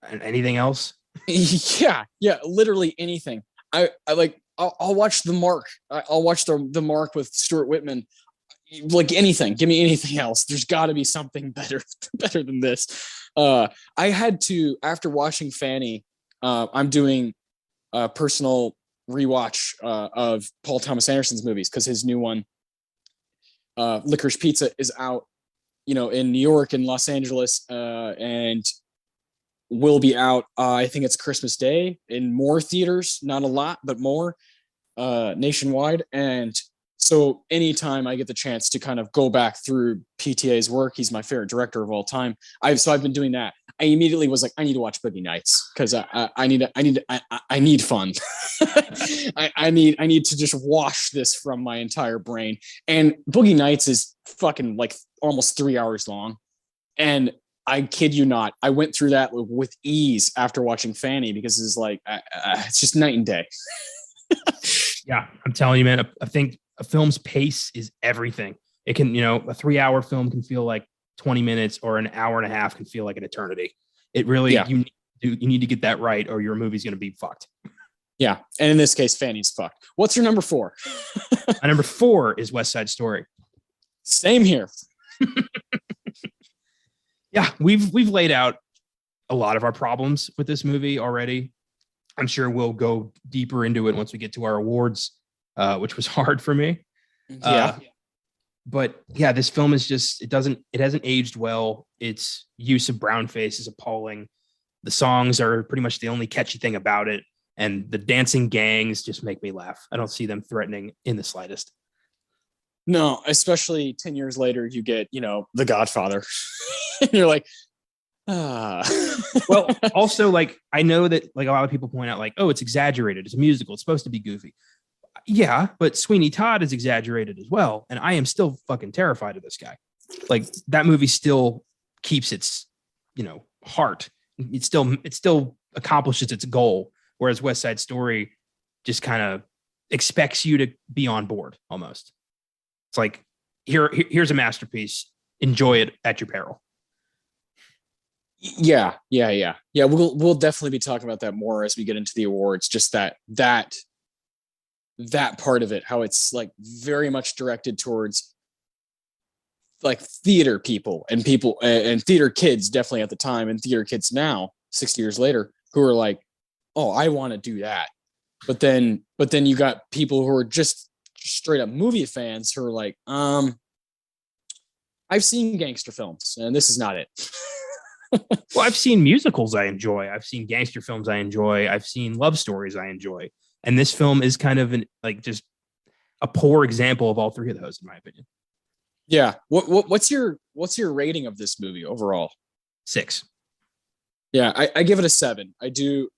B: anything else.
A: Yeah, literally anything. I'll watch The Mark. I'll watch the Mark with Stuart Whitman. Like anything, give me anything else. There's got to be something better than this. I had to, after watching Fanny, I'm doing a personal rewatch of Paul Thomas Anderson's movies because his new one, Licorice Pizza, is out, in New York and Los Angeles, and will be out. I think it's Christmas Day in more theaters, not a lot, but more nationwide. And so anytime I get the chance to kind of go back through PTA's work, he's my favorite director of all time. I've been doing that. I immediately was like, I need to watch Boogie Nights because I need fun. I need to just wash this from my entire brain. And Boogie Nights is fucking like almost 3 hours long. And I kid you not, I went through that with ease after watching Fanny because it's like, it's just night and day.
B: Yeah, I'm telling you, man, I think a film's pace is everything. It can, a 3-hour film can feel like 20 minutes, or an hour and a half can feel like an eternity. It really, you need to get that right, or your movie's going to be fucked.
A: Yeah. And in this case, Fanny's fucked. What's your number 4?
B: My number 4 is West Side Story.
A: Same here.
B: Yeah, we've laid out a lot of our problems with this movie already. I'm sure we'll go deeper into it once we get to our awards, which was hard for me.
A: Yeah.
B: But yeah, this film is just, it hasn't aged well. Its use of brownface is appalling. The songs are pretty much the only catchy thing about it. And the dancing gangs just make me laugh. I don't see them threatening in the slightest.
A: No, especially 10 years later, you get, The Godfather. And you're like,
B: Well, also, like, I know that like a lot of people point out like, oh, it's exaggerated. It's a musical. It's supposed to be goofy. Yeah, but Sweeney Todd is exaggerated as well. And I am still fucking terrified of this guy. Like, that movie still keeps its, heart. It still accomplishes its goal. Whereas West Side Story just kind of expects you to be on board almost. It's like, here's a masterpiece. Enjoy it at your peril.
A: Yeah. We'll definitely be talking about that more as we get into the awards. Just that part of it, how it's like very much directed towards like theater people and theater kids, definitely at the time, and theater kids now, 60 years later, who are like, oh, I want to do that. But then you got people who are just straight up movie fans who are like, I've seen gangster films and this is not it.
B: Well, I've seen musicals I enjoy. I've seen gangster films I enjoy. I've seen love stories I enjoy. And this film is kind of just a poor example of all three of those, in my opinion.
A: Yeah. What's your rating of this movie overall?
B: 6.
A: Yeah, I give it a 7. I do.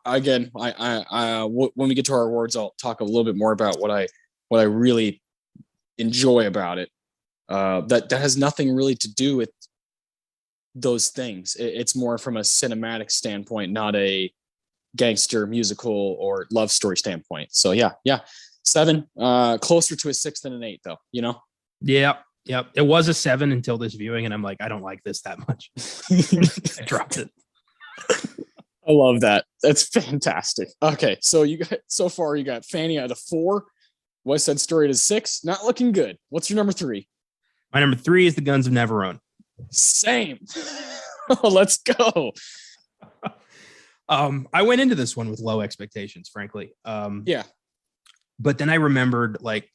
A: Again, when we get to our awards, I'll talk a little bit more about what I really enjoy about it. That has nothing really to do with those things. It's more from a cinematic standpoint, not a gangster musical or love story standpoint. So yeah, 7. Closer to a 6 than an 8, though.
B: Yeah. It was a 7 until this viewing, and I'm like, I don't like this that much. I dropped it.
A: I love that. That's fantastic. Okay, so you got Fanny at a 4, West Side Story at a 6. Not looking good. What's your number 3?
B: My number 3 is the Guns of Navarone.
A: Same. Let's go.
B: I went into this one with low expectations, frankly.
A: Yeah.
B: But then I remembered, like,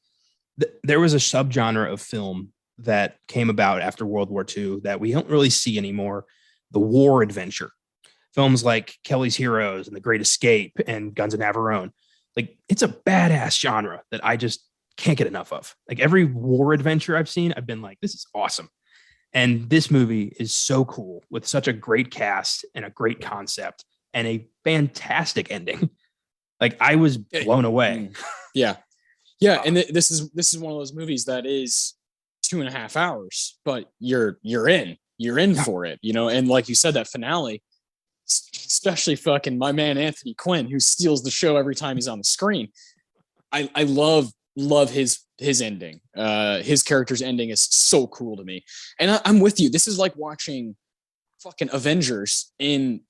B: there was a subgenre of film that came about after World War II that we don't really see anymore. The war adventure films like Kelly's Heroes and The Great Escape and Guns of Navarone. Like, it's a badass genre that I just can't get enough of. Like, every war adventure I've seen, I've been like, this is awesome. And this movie is so cool with such a great cast and a great concept and a fantastic ending. Like, I was blown away.
A: Yeah. And this is one of those movies that is 2.5 hours, but you're in for it, you know? And like you said, that finale, especially fucking my man, Anthony Quinn, who steals the show every time he's on the screen. I love his ending. His character's ending is so cool to me. And I'm with you. This is like watching fucking Avengers in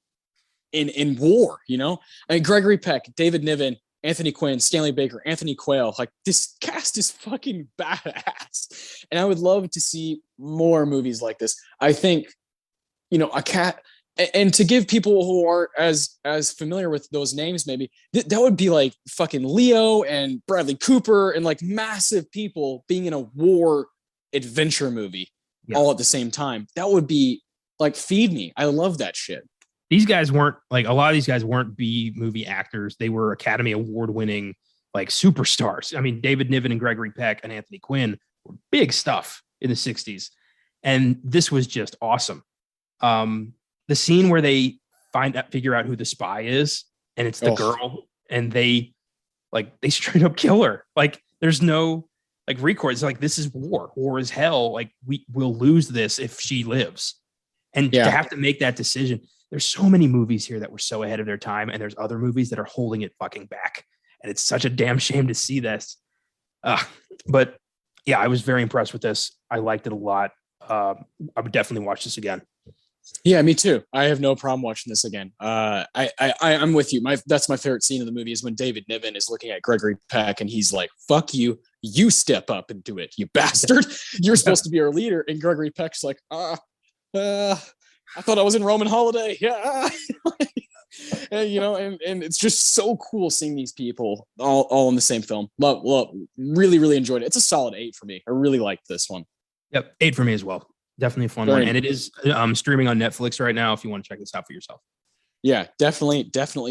A: war, you know? I mean, Gregory Peck, David Niven, Anthony Quinn, Stanley Baker, Anthony Quayle, like, this cast is fucking badass. And I would love to see more movies like this. I think, you know, and to give people who aren't as familiar with those names, maybe that would be like fucking Leo and Bradley Cooper and like massive people being in a war adventure movie all at the same time. That would be like, feed me. I love that shit.
B: These guys weren't like, a lot of these guys weren't B movie actors. They were Academy Award winning like superstars. I mean, David Niven and Gregory Peck and Anthony Quinn were big stuff in the 60s. And this was just awesome. The scene where they figure out who the spy is, and it's the girl, and they straight up kill her. Like, there's no like recourse. It's like, this is war. War is hell. Like, we will lose this if she lives. And to have to make that decision. There's so many movies here that were so ahead of their time, and there's other movies that are holding it fucking back. And it's such a damn shame to see this. But yeah, I was very impressed with this. I liked it a lot. I would definitely watch this again.
A: Yeah, me too. I have no problem watching this again. I'm with you. That's my favorite scene of the movie is when David Niven is looking at Gregory Peck and he's like, "Fuck you. You step up and do it, you bastard. You're supposed to be our leader." And Gregory Peck's like, I thought I was in Roman Holiday. Yeah. And, you know, and it's just so cool seeing these people all in the same film. Love, really, really enjoyed it. It's a solid 8 for me. I really liked this one.
B: Yep. 8 for me as well. Definitely a fun one. And it is streaming on Netflix right now if you want to check this out for yourself.
A: Yeah, definitely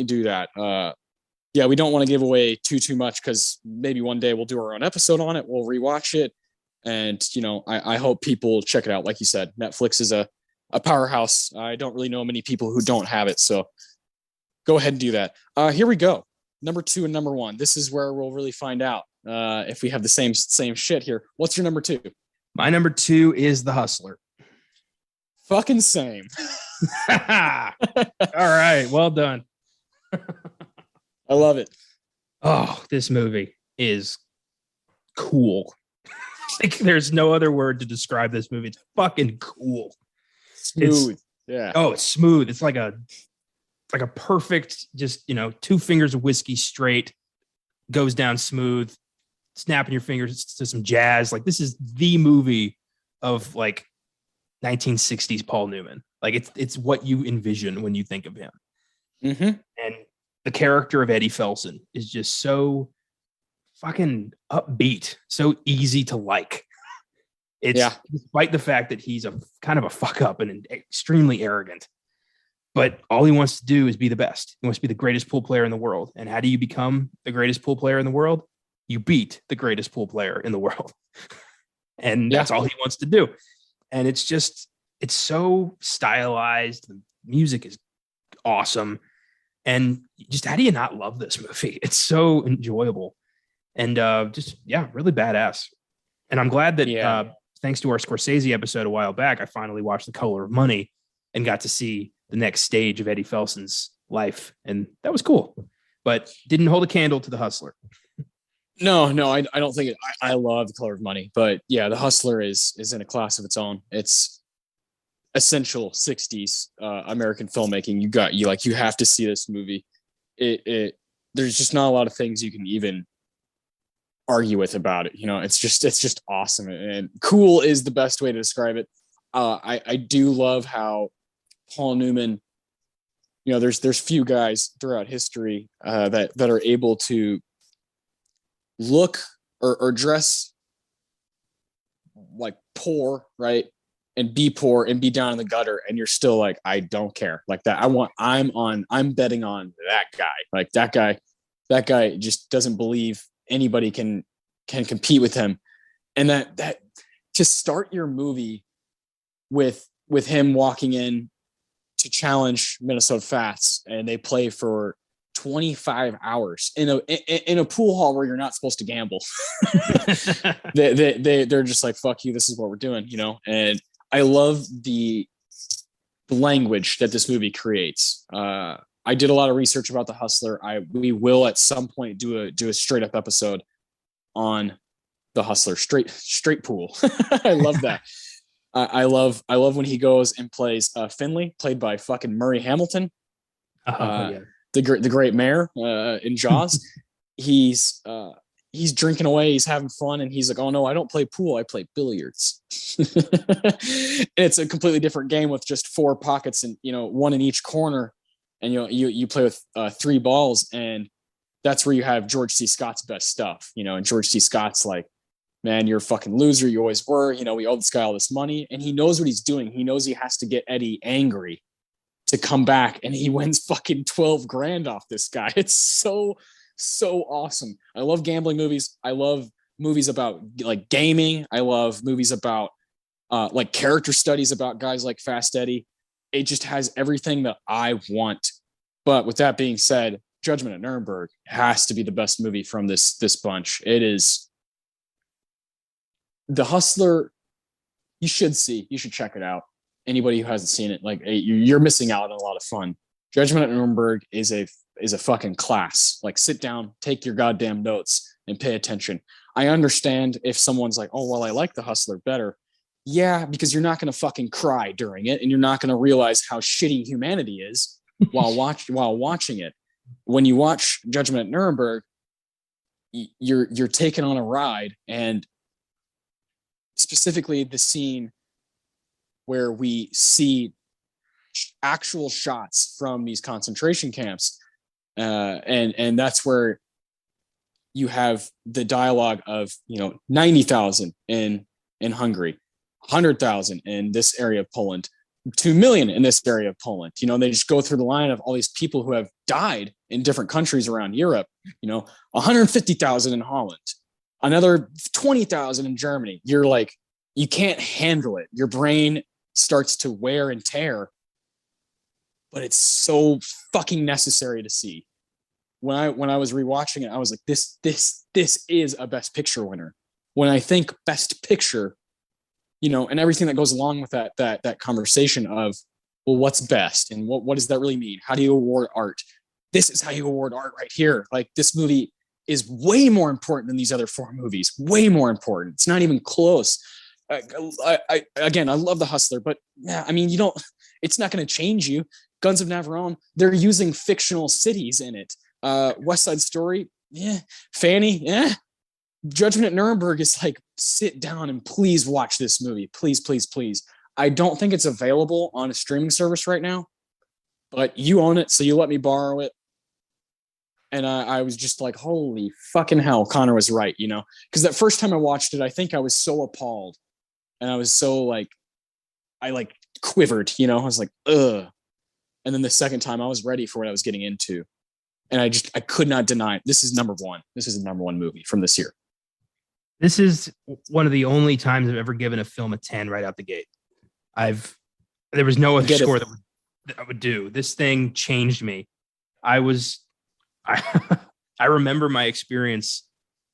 A: do that. Yeah, we don't want to give away too much because maybe one day we'll do our own episode on it. We'll rewatch it. And, you know, I hope people check it out. Like you said, Netflix is a powerhouse. I don't really know many people who don't have it. So go ahead and do that. Here we go. Number 2 and number 1. This is where we'll really find out if we have the same shit here. What's your number 2?
B: My number 2 is The Hustler.
A: Fucking same.
B: All right. Well done.
A: I love it.
B: Oh, this movie is cool. Like, there's no other word to describe this movie. It's fucking cool.
A: Smooth.
B: It's smooth. It's like a perfect, just, you know, 2 fingers of whiskey straight, goes down smooth, snapping your fingers to some jazz. Like, this is the movie of like 1960s Paul Newman. Like, it's what you envision when you think of him.
A: Mm-hmm.
B: And the character of Eddie Felson is just so fucking upbeat, so easy to like. It's despite the fact that he's a kind of a fuck up and extremely arrogant, but all he wants to do is be the best. He wants to be the greatest pool player in the world. And how do you become the greatest pool player in the world? You beat the greatest pool player in the world. And that's all he wants to do. And it's so stylized. The music is awesome. And just, how do you not love this movie? It's so enjoyable and really badass. And I'm glad that thanks to our Scorsese episode a while back, I finally watched The Color of Money and got to see the next stage of Eddie Felson's life. And that was cool, but didn't hold a candle to The Hustler.
A: No, I don't think it. I love The Color of Money, but yeah, The Hustler is in a class of its own. It's essential 60s American filmmaking. You have to see this movie. There's just not a lot of things you can even argue with about it. You know, it's just awesome, and cool is the best way to describe it. I do love how Paul Newman, you know, there's few guys throughout history that are able to look or dress like poor, right? And be poor and be down in the gutter, and you're still like, I don't care. Like that. I'm betting on that guy. Like that guy just doesn't believe anybody can compete with him. And that to start your movie with him walking in to challenge Minnesota Fats, and they play for 25 hours in a pool hall where you're not supposed to gamble. They're just like, fuck you, this is what we're doing, you know. And I love the language that this movie creates. I did a lot of research about The Hustler. We will at some point do a straight up episode on The Hustler, straight pool. I love that. I love when he goes and plays Finley, played by fucking Murray Hamilton. Yeah. The great mayor in Jaws. He's drinking away, he's having fun, and he's like, oh no, I don't play pool, I play billiards. And it's a completely different game with just 4 pockets and, you know, 1 in each corner, and you play with 3 balls, and that's where you have George C. Scott's best stuff, you know. And George C. Scott's like, man, you're a fucking loser, you always were, you know, we owe this guy all this money, and he knows what he's doing. He knows he has to get Eddie angry to come back, and he wins fucking 12 grand off this guy. It's so awesome. I love gambling movies. I love movies about like gaming. I love movies about like character studies about guys like Fast Eddie. It just has everything that I want. But with that being said, Judgment at Nuremberg has to be the best movie from this bunch. It is. The Hustler, you should check it out. Anybody who hasn't seen it, like, you're missing out on a lot of fun. Judgment at Nuremberg is a fucking class. Like, sit down, take your goddamn notes, and pay attention. I understand if someone's like, oh, well, I like The Hustler better. Yeah, because you're not going to fucking cry during it, and you're not going to realize how shitty humanity is while watching it. When you watch Judgment at Nuremberg, you're taken on a ride, and specifically the scene where we see actual shots from these concentration camps. And that's where you have the dialogue of, you know, 90,000 in Hungary, 100,000 in this area of Poland, 2 million in this area of Poland. You know, they just go through the line of all these people who have died in different countries around Europe, you know, 150,000 in Holland, another 20,000 in Germany. You're like, you can't handle it. Your brain starts to wear and tear, but it's so fucking necessary to see. When I was rewatching it, I was like, this is a Best Picture winner. When I think Best Picture, you know, and everything that goes along with that conversation of, well, what's best and what does that really mean? How do you award art? This is how you award art right here. Like, this movie is way more important than these other 4 movies. Way more important. It's not even close. Again, I love The Hustler, but yeah, I mean, it's not going to change you. Guns of Navarone, they're using fictional cities in it. West Side Story, yeah. Fanny, yeah. Judgment at Nuremberg is like, sit down and please watch this movie. Please, please, please. I don't think it's available on a streaming service right now, but you own it, so you let me borrow it. And I was just like, holy fucking hell, Connor was right, you know? Because that first time I watched it, I think I was so appalled. And I was so like, I like quivered, you know? I was like, ugh. And then the second time I was ready for what I was getting into. And I could not deny it. This is number 1. This is the number 1 movie from this year.
B: This is one of the only times I've ever given a film a 10 right out the gate. There was no other score that I would do. This thing changed me. I remember my experience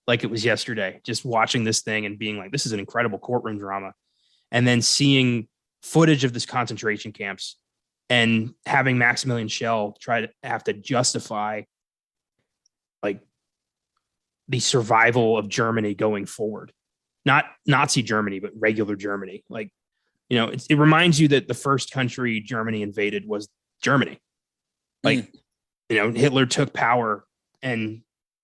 B: like it was yesterday, just watching this thing and being like, this is an incredible courtroom drama. And then seeing footage of this concentration camps and having Maximilian Schell have to justify like the survival of Germany going forward, not Nazi Germany, but regular Germany. Like, you know, it reminds you that the first country Germany invaded was Germany. Like, you know, Hitler took power and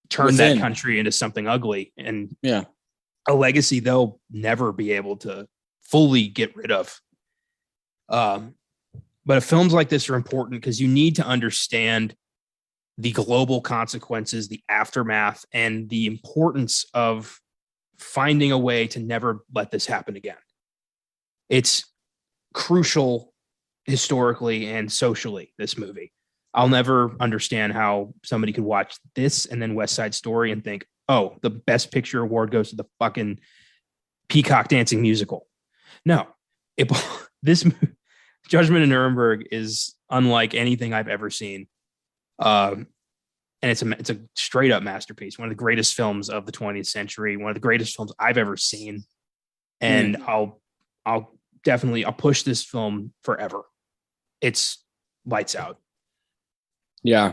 B: turned that country into something ugly, and a legacy they'll never be able to fully get rid of. But films like this are important because you need to understand the global consequences, the aftermath, and the importance of finding a way to never let this happen again. It's crucial historically and socially, this movie. I'll never understand how somebody could watch this and then West Side Story and think, oh, the best picture award goes to the fucking Peacock Dancing musical. No, this Judgment at Nuremberg is unlike anything I've ever seen. And it's a straight up masterpiece. One of the greatest films of the 20th century, one of the greatest films I've ever seen. And I'll push this film forever. It's lights out.
A: Yeah.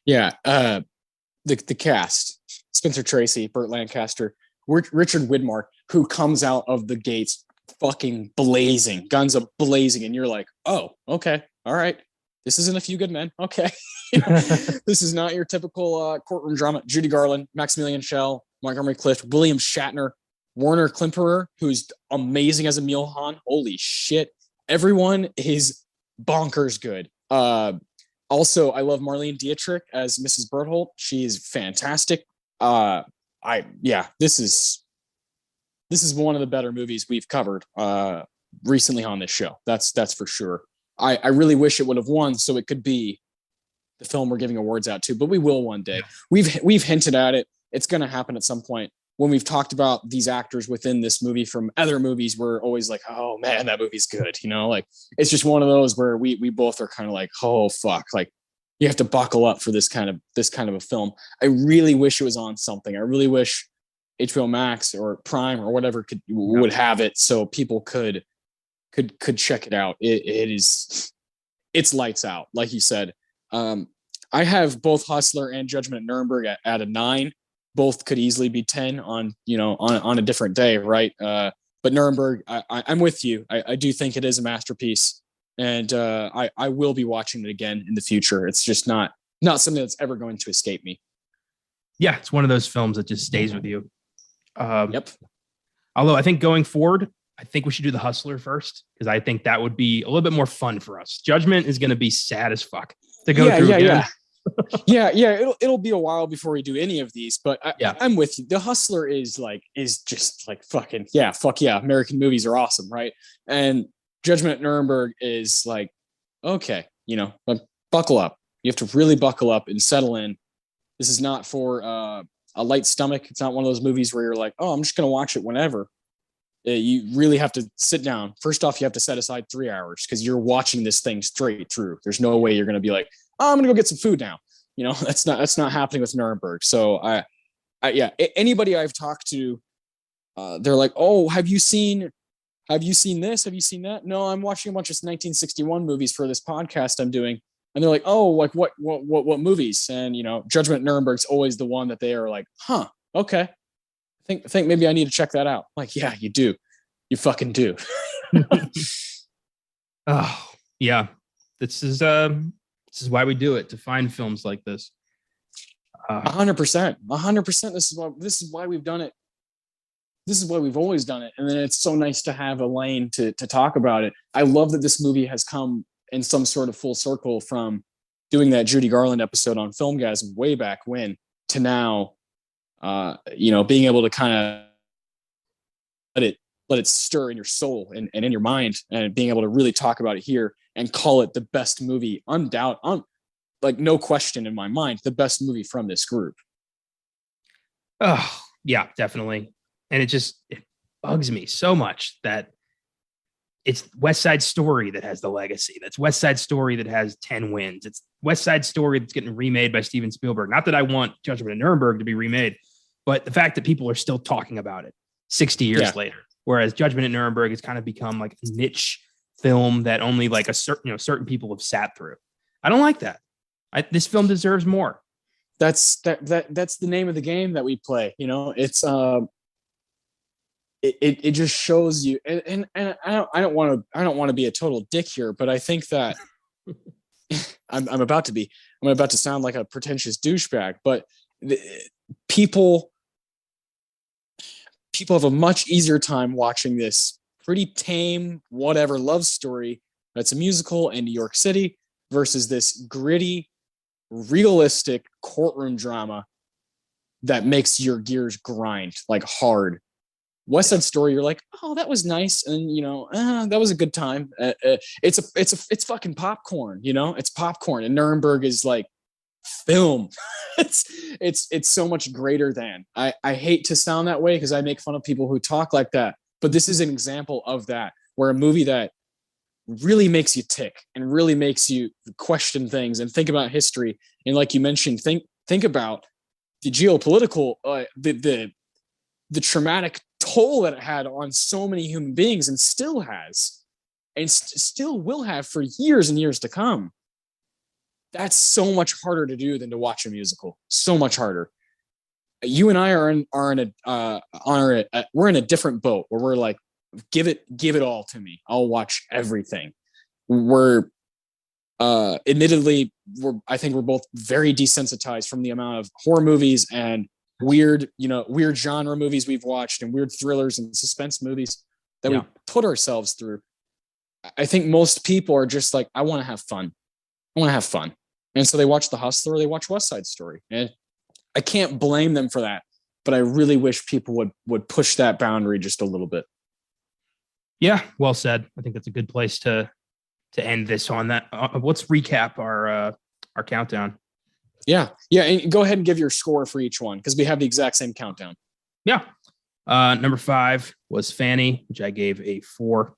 A: Yeah. The cast, Spencer Tracy, Burt Lancaster, Richard Widmark, who comes out of the gates fucking blazing, guns up blazing. And you're like, oh, okay. All right. This isn't A Few Good Men. Okay. This is not your typical courtroom drama. Judy Garland, Maximilian Schell, Montgomery Clift, William Shatner, Warner Klimperer, who's amazing as Emil Hahn. Holy shit. Everyone is bonkers good. Also, I love Marlene Dietrich as Mrs. Berthold. She's fantastic. This is one of the better movies we've covered recently on this show. That's for sure. I really wish it would have won so it could be the film we're giving awards out to, but we will one day. We've hinted at it. It's going to happen at some point. When we've talked about these actors within this movie from other movies, we're always like, oh man, that movie's good. You know, like it's just one of those where we both are kind of like, oh fuck, like you have to buckle up for this kind of a film. I really wish it was on something. I really wish HBO Max or Prime or whatever would have it so people could check it out. It's lights out, like you said. I have both Hustler and Judgment at Nuremberg at a 9. Both could easily be 10 on a different day, right? But Nuremberg, I'm with you. I do think it is a masterpiece, and I will be watching it again in the future. It's just not something that's ever going to escape me.
B: Yeah, it's one of those films that just stays with you.
A: Yep.
B: Although I think going forward, I think we should do The Hustler first, because I think that would be a little bit more fun for us. Judgment is going to be sad as fuck to go through again.
A: It'll be a while before we do any of these, but I'm with you. The Hustler is just like fucking fuck yeah. American movies are awesome, right? And Judgment at Nuremberg is like, okay, buckle up. You have to really buckle up and settle in. This is not for a light stomach. It's not one of those movies where you're like, oh, I'm just gonna watch it whenever. You really have to sit down. First off, you have to set aside 3 hours because you're watching this thing straight through. There's no way you're gonna be like, oh, I'm gonna go get some food now. That's not happening with Nuremberg. So anybody I've talked to, they're like, oh, have you seen this? Have you seen that? No, I'm watching a bunch of 1961 movies for this podcast I'm doing. And they're like, oh, like what movies? And Judgment at Nuremberg's always the one that they are like, huh, okay. I think maybe I need to check that out. Like, yeah, you do. You fucking do.
B: Oh, yeah. This is why we do it, to find films like this.
A: 100%. 100%. This is why we've done it. This is why we've always done it. And then it's so nice to have a lane to talk about it. I love that this movie has come in some sort of full circle from doing that Judy Garland episode on Filmgazm way back when to now, being able to kind of let it stir in your soul and in your mind, and being able to really talk about it here and call it the best movie, like no question in my mind, the best movie from this group.
B: Oh yeah, definitely. And it bugs me so much that it's West Side Story that has the legacy. That's West Side Story that has 10 wins. It's West Side Story that's getting remade by Steven Spielberg. Not that I want Judgment at Nuremberg to be remade, but the fact that people are still talking about it 60 years later, whereas Judgment at Nuremberg has kind of become like a niche film that only like a certain people have sat through. I don't like that. This film deserves more.
A: That's the name of the game that we play. It's it just shows you, and I don't want to be a total dick here, but I think that I'm about to sound like a pretentious douchebag, but people have a much easier time watching this pretty tame whatever love story that's a musical in New York City versus this gritty, realistic courtroom drama that makes your gears grind like hard. West Side Story, you're like, oh, that was nice, and that was a good time. It's fucking popcorn, it's popcorn, and Nuremberg is like film. it's so much greater than. I hate to sound that way because I make fun of people who talk like that, but this is an example of that, where a movie that really makes you tick and really makes you question things and think about history, and like you mentioned, think about the geopolitical, the traumatic toll that it had on so many human beings, and still has, and still will have for years and years to come. That's so much harder to do than to watch a musical. So much harder. You and I we're in a different boat where we're like, give it all to me. I'll watch everything. Admittedly, I think we're both very desensitized from the amount of horror movies and weird genre movies we've watched, and weird thrillers and suspense movies that we put ourselves through. I think most people are just like, I want to have fun. And so they watch The Hustler or they watch West Side Story. And I can't blame them for that, but I really wish people would push that boundary just a little bit.
B: Yeah, well said. I think that's a good place to end this on that. Let's recap our countdown.
A: Yeah. And go ahead and give your score for each one, because we have the exact same countdown.
B: Yeah. Number 5 was Fanny, which I gave a 4.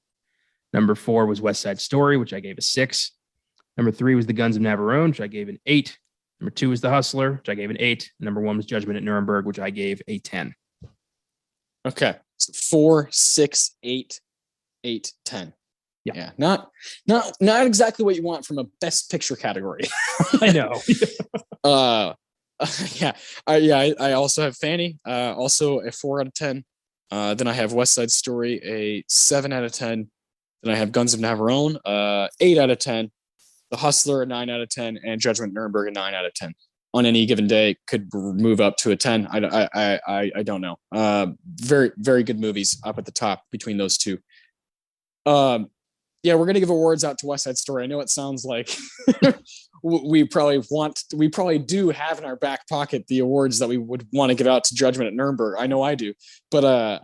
B: Number 4 was West Side Story, which I gave a 6. Number 3 was the Guns of Navarone, which I gave an 8. Number 2 was The Hustler, which I gave an 8. Number 1 was Judgment at Nuremberg, which I gave a 10.
A: Okay. So 4, 6, 8, 10. Yeah. Not exactly what you want from a best picture category.
B: I know.
A: I also have Fanny, also a 4 out of 10. Then I have West Side Story, a 7 out of 10. Then I have Guns of Navarone, 8 out of 10. The Hustler, a 9 out of 10, and Judgment at Nuremberg, a 9 out of 10. On any given day, could move up to a 10. I don't know. Very, very good movies up at the top between those two. We're going to give awards out to West Side Story. I know it sounds like we probably do have in our back pocket the awards that we would want to give out to Judgment at Nuremberg. I know I do, but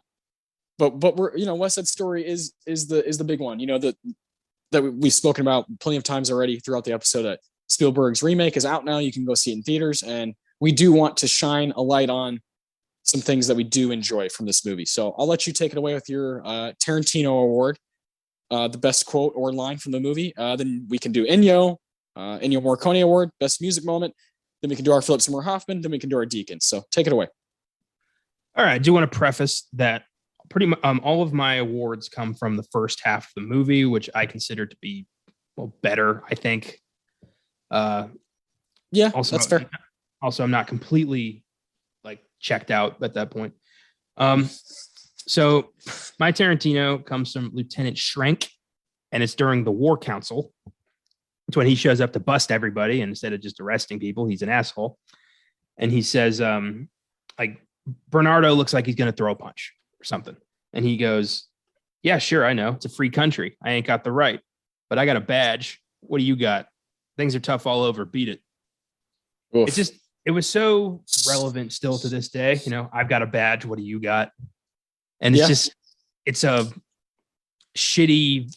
A: we're, West Side Story is the big one, that we've spoken about plenty of times already throughout the episode. That Spielberg's remake is out now. You can go see it in theaters, and we do want to shine a light on some things that we do enjoy from this movie. So I'll let you take it away with your Tarantino award, the best quote or line from the movie. Then we can do Ennio Morricone award, best music moment. Then we can do our Philip Seymour Hoffman. Then we can do our Deacon. So take it away.
B: All right. I do want to preface that pretty much all of my awards come from the first half of the movie, which I consider to be better, I think. Also,
A: that's fair.
B: Also, I'm not completely checked out at that point. So my Tarantino comes from Lieutenant Schrenk, and it's during the War Council. It's when he shows up to bust everybody, and instead of just arresting people, he's an asshole. And he says, Bernardo looks like he's going to throw a punch or something. And he goes, yeah, sure, I know. It's a free country. I ain't got the right, but I got a badge. What do you got? Things are tough all over. Beat it.
A: Oof.
B: It was so relevant still to this day. I've got a badge. What do you got? And it's a shitty,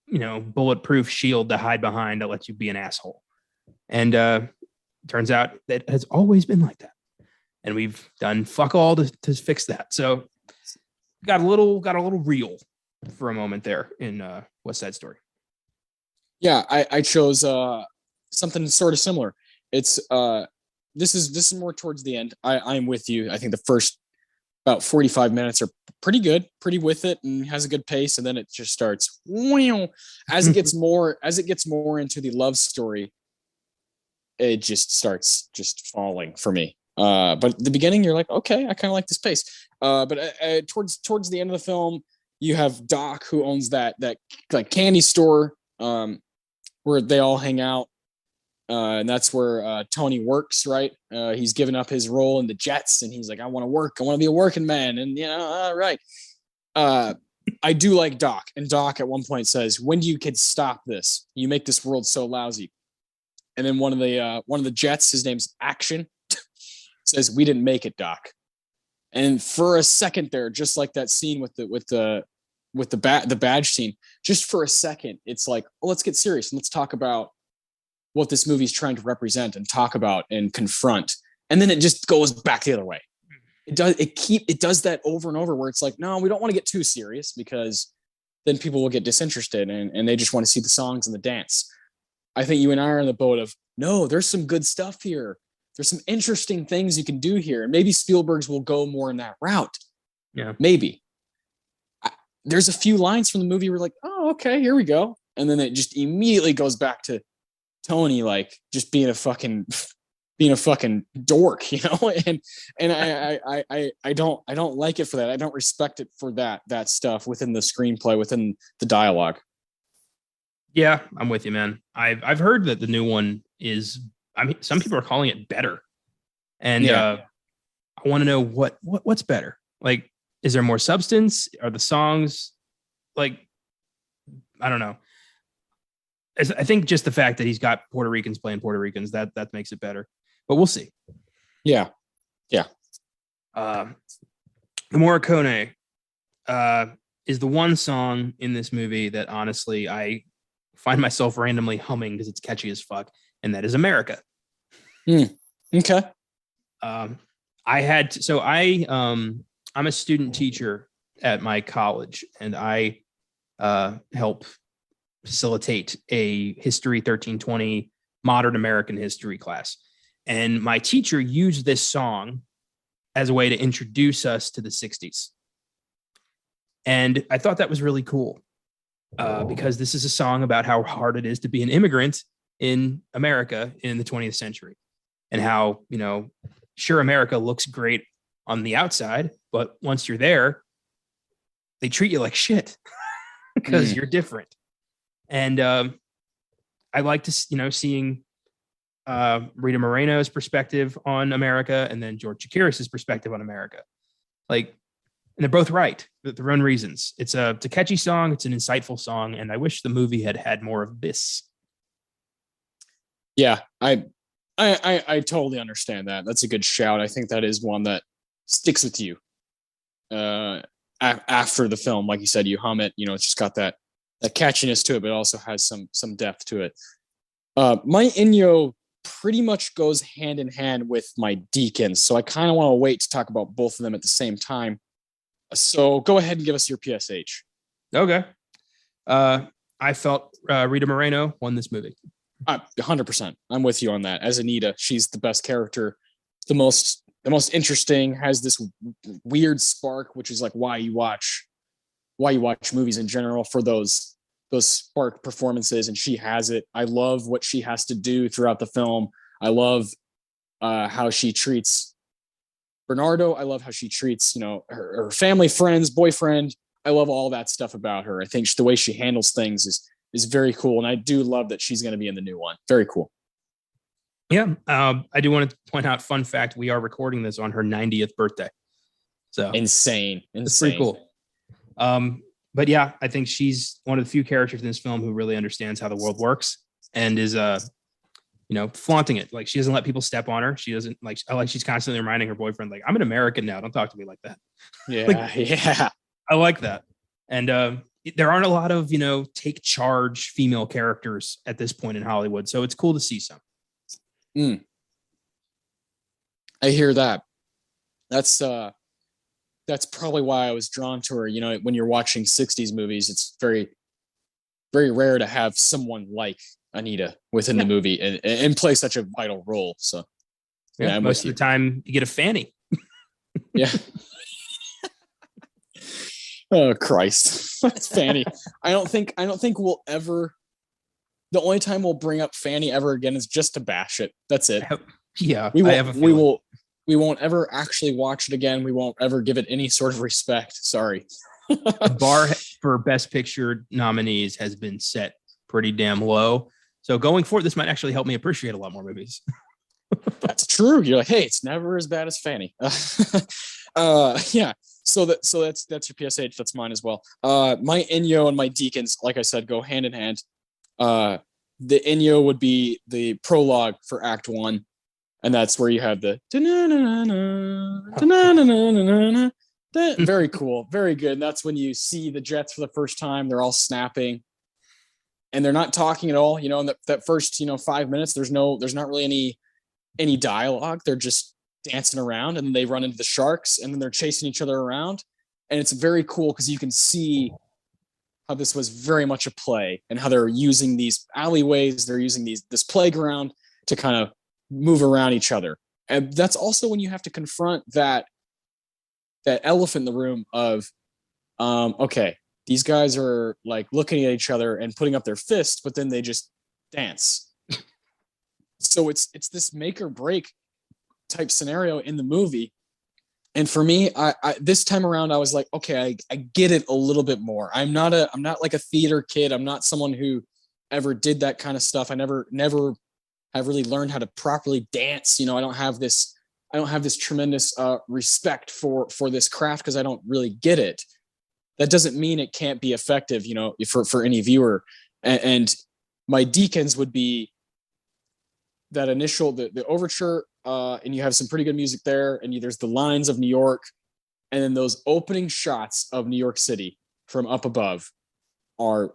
B: bulletproof shield to hide behind that lets you be an asshole. And turns out that it has always been like that. And we've done fuck all to fix that. So got a little real for a moment there in West Side Story.
A: Yeah, I chose something sort of similar. It's this is more towards the end. I'm with you. I think the first about 45 minutes are pretty good, pretty with it, and has a good pace, and then it just starts as it gets more into the love story. It just starts just falling for me. But at the beginning, you're like, okay, I kind of like this pace. But towards the end of the film, you have Doc, who owns that candy store where they all hang out. And that's where Tony works, right? He's given up his role in the Jets, and he's like, I want to work. I want to be a working man. And, right. I do like Doc. And Doc at one point says, when do you kids stop this? You make this world so lousy. And then one of the Jets, his name's Action, says, we didn't make it, Doc. And for a second there, just like that scene with the badge scene, just for a second, it's like, oh, let's get serious and let's talk about what this movie is trying to represent and talk about and confront. And then it just goes back the other way. It does that over and over, where it's like, no, we don't want to get too serious, because then people will get disinterested and they just want to see the songs and the dance. I think you and I are in the boat of, no, there's some good stuff here. There's some interesting things you can do here. And maybe Spielberg's will go more in that route.
B: Yeah.
A: Maybe. There's a few lines from the movie where like, oh, okay, here we go. And then it just immediately goes back to Tony, like, just being a fucking dork, you know? And I don't like it for that. I don't respect it for that stuff within the screenplay, within the dialogue.
B: Yeah, I'm with you, man. I've heard that the new one is, I mean, some people are calling it better. And I want to know what's better. Like, is there more substance? Are the songs like, I don't know. I think just the fact that he's got Puerto Ricans playing Puerto Ricans, that makes it better. But we'll see.
A: Yeah.
B: The Morricone is the one song in this movie that honestly I find myself randomly humming because it's catchy as fuck, and that is America.
A: Okay.
B: I'm a student teacher at my college, and I help facilitate a History 1320 modern American history class. And my teacher used this song as a way to introduce us to the 60s. And I thought that was really cool because this is a song about how hard it is to be an immigrant in America in the 20th century, and how, you know, sure, America looks great on the outside, but once you're there, they treat you like shit because you're different. And I like to, you know, seeing Rita Moreno's perspective on America, and then George Chakiris's perspective on America. Like, and they're both right for their own reasons. It's a catchy song. It's an insightful song. And I wish the movie had more of this.
A: Yeah, I totally understand that. That's a good shout. I think that is one that sticks with you after the film. Like you said, you hum it, you know, it's just got that catchiness to it, but it also has some depth to it. My Inyo pretty much goes hand in hand with my Deacons, so I kind of want to wait to talk about both of them at the same time. So go ahead and give us your PSH.
B: Okay. I felt Rita Moreno won this movie.
A: 100%. I'm with you on that. As Anita, she's the best character, the most interesting, has this weird spark, which is like why you watch movies in general, for those spark performances, and she has it. I love what she has to do throughout the film. I love how she treats Bernardo. I love how she treats, you know, her family, friends, boyfriend. I love all that stuff about her. I think the way she handles things is very cool, and I do love that she's going to be in the new one. Very cool.
B: Yeah, I do want to point out, fun fact, we are recording this on her 90th birthday. So
A: insane.
B: It's pretty cool. But yeah, I think she's one of the few characters in this film who really understands how the world works and is, you know, flaunting it. Like, she doesn't let people step on her. She doesn't she's constantly reminding her boyfriend, like, I'm an American now. Don't talk to me like that.
A: Yeah.
B: Like,
A: yeah.
B: I like that. And there aren't a lot of, you know, take charge female characters at this point in Hollywood. So it's cool to see some.
A: I hear that. That's probably why I was drawn to her. You know, when you're watching 60s movies, it's very, very rare to have someone like Anita within the movie and play such a vital role. So
B: yeah, most of the time you get a Fanny.
A: Yeah. Oh Christ. That's Fanny. I don't think we'll ever, the only time we'll bring up Fanny ever again is just to bash it. That's it.
B: Yeah.
A: We won't ever actually watch it again. We won't ever give it any sort of respect. Sorry.
B: The bar for Best Picture nominees has been set pretty damn low. So going forward, this might actually help me appreciate a lot more movies.
A: That's true. You're like, hey, it's never as bad as Fanny. Yeah. So that's your PSH. That's mine as well. My Inyo and my Deacons, like I said, go hand in hand. The Inyo would be the prologue for Act 1. And that's where you have the da-na-na-na-na, very cool, very good. And that's when you see the Jets for the first time. They're all snapping and they're not talking at all. You know, in that first, 5 minutes, there's not really any dialogue. They're just dancing around, and then they run into the sharks, and then they're chasing each other around. And it's very cool because you can see how this was very much a play, and how they're using these alleyways, they're using this playground to kind of move around each other. And that's also when you have to confront that elephant in the room of, okay, these guys are like looking at each other and putting up their fists, but then they just dance. So it's this make or break type scenario in the movie. And for me, I this time around, I was like, okay, I get it a little bit more. I'm not like a theater kid. I'm not someone who ever did that kind of stuff. I never have really learned how to properly dance. I don't have this tremendous respect for this craft because I don't really get it. That doesn't mean it can't be effective, for any viewer. And my deacons would be that initial, the overture, and you have some pretty good music there, and there's the lines of New York, and then those opening shots of New York City from up above are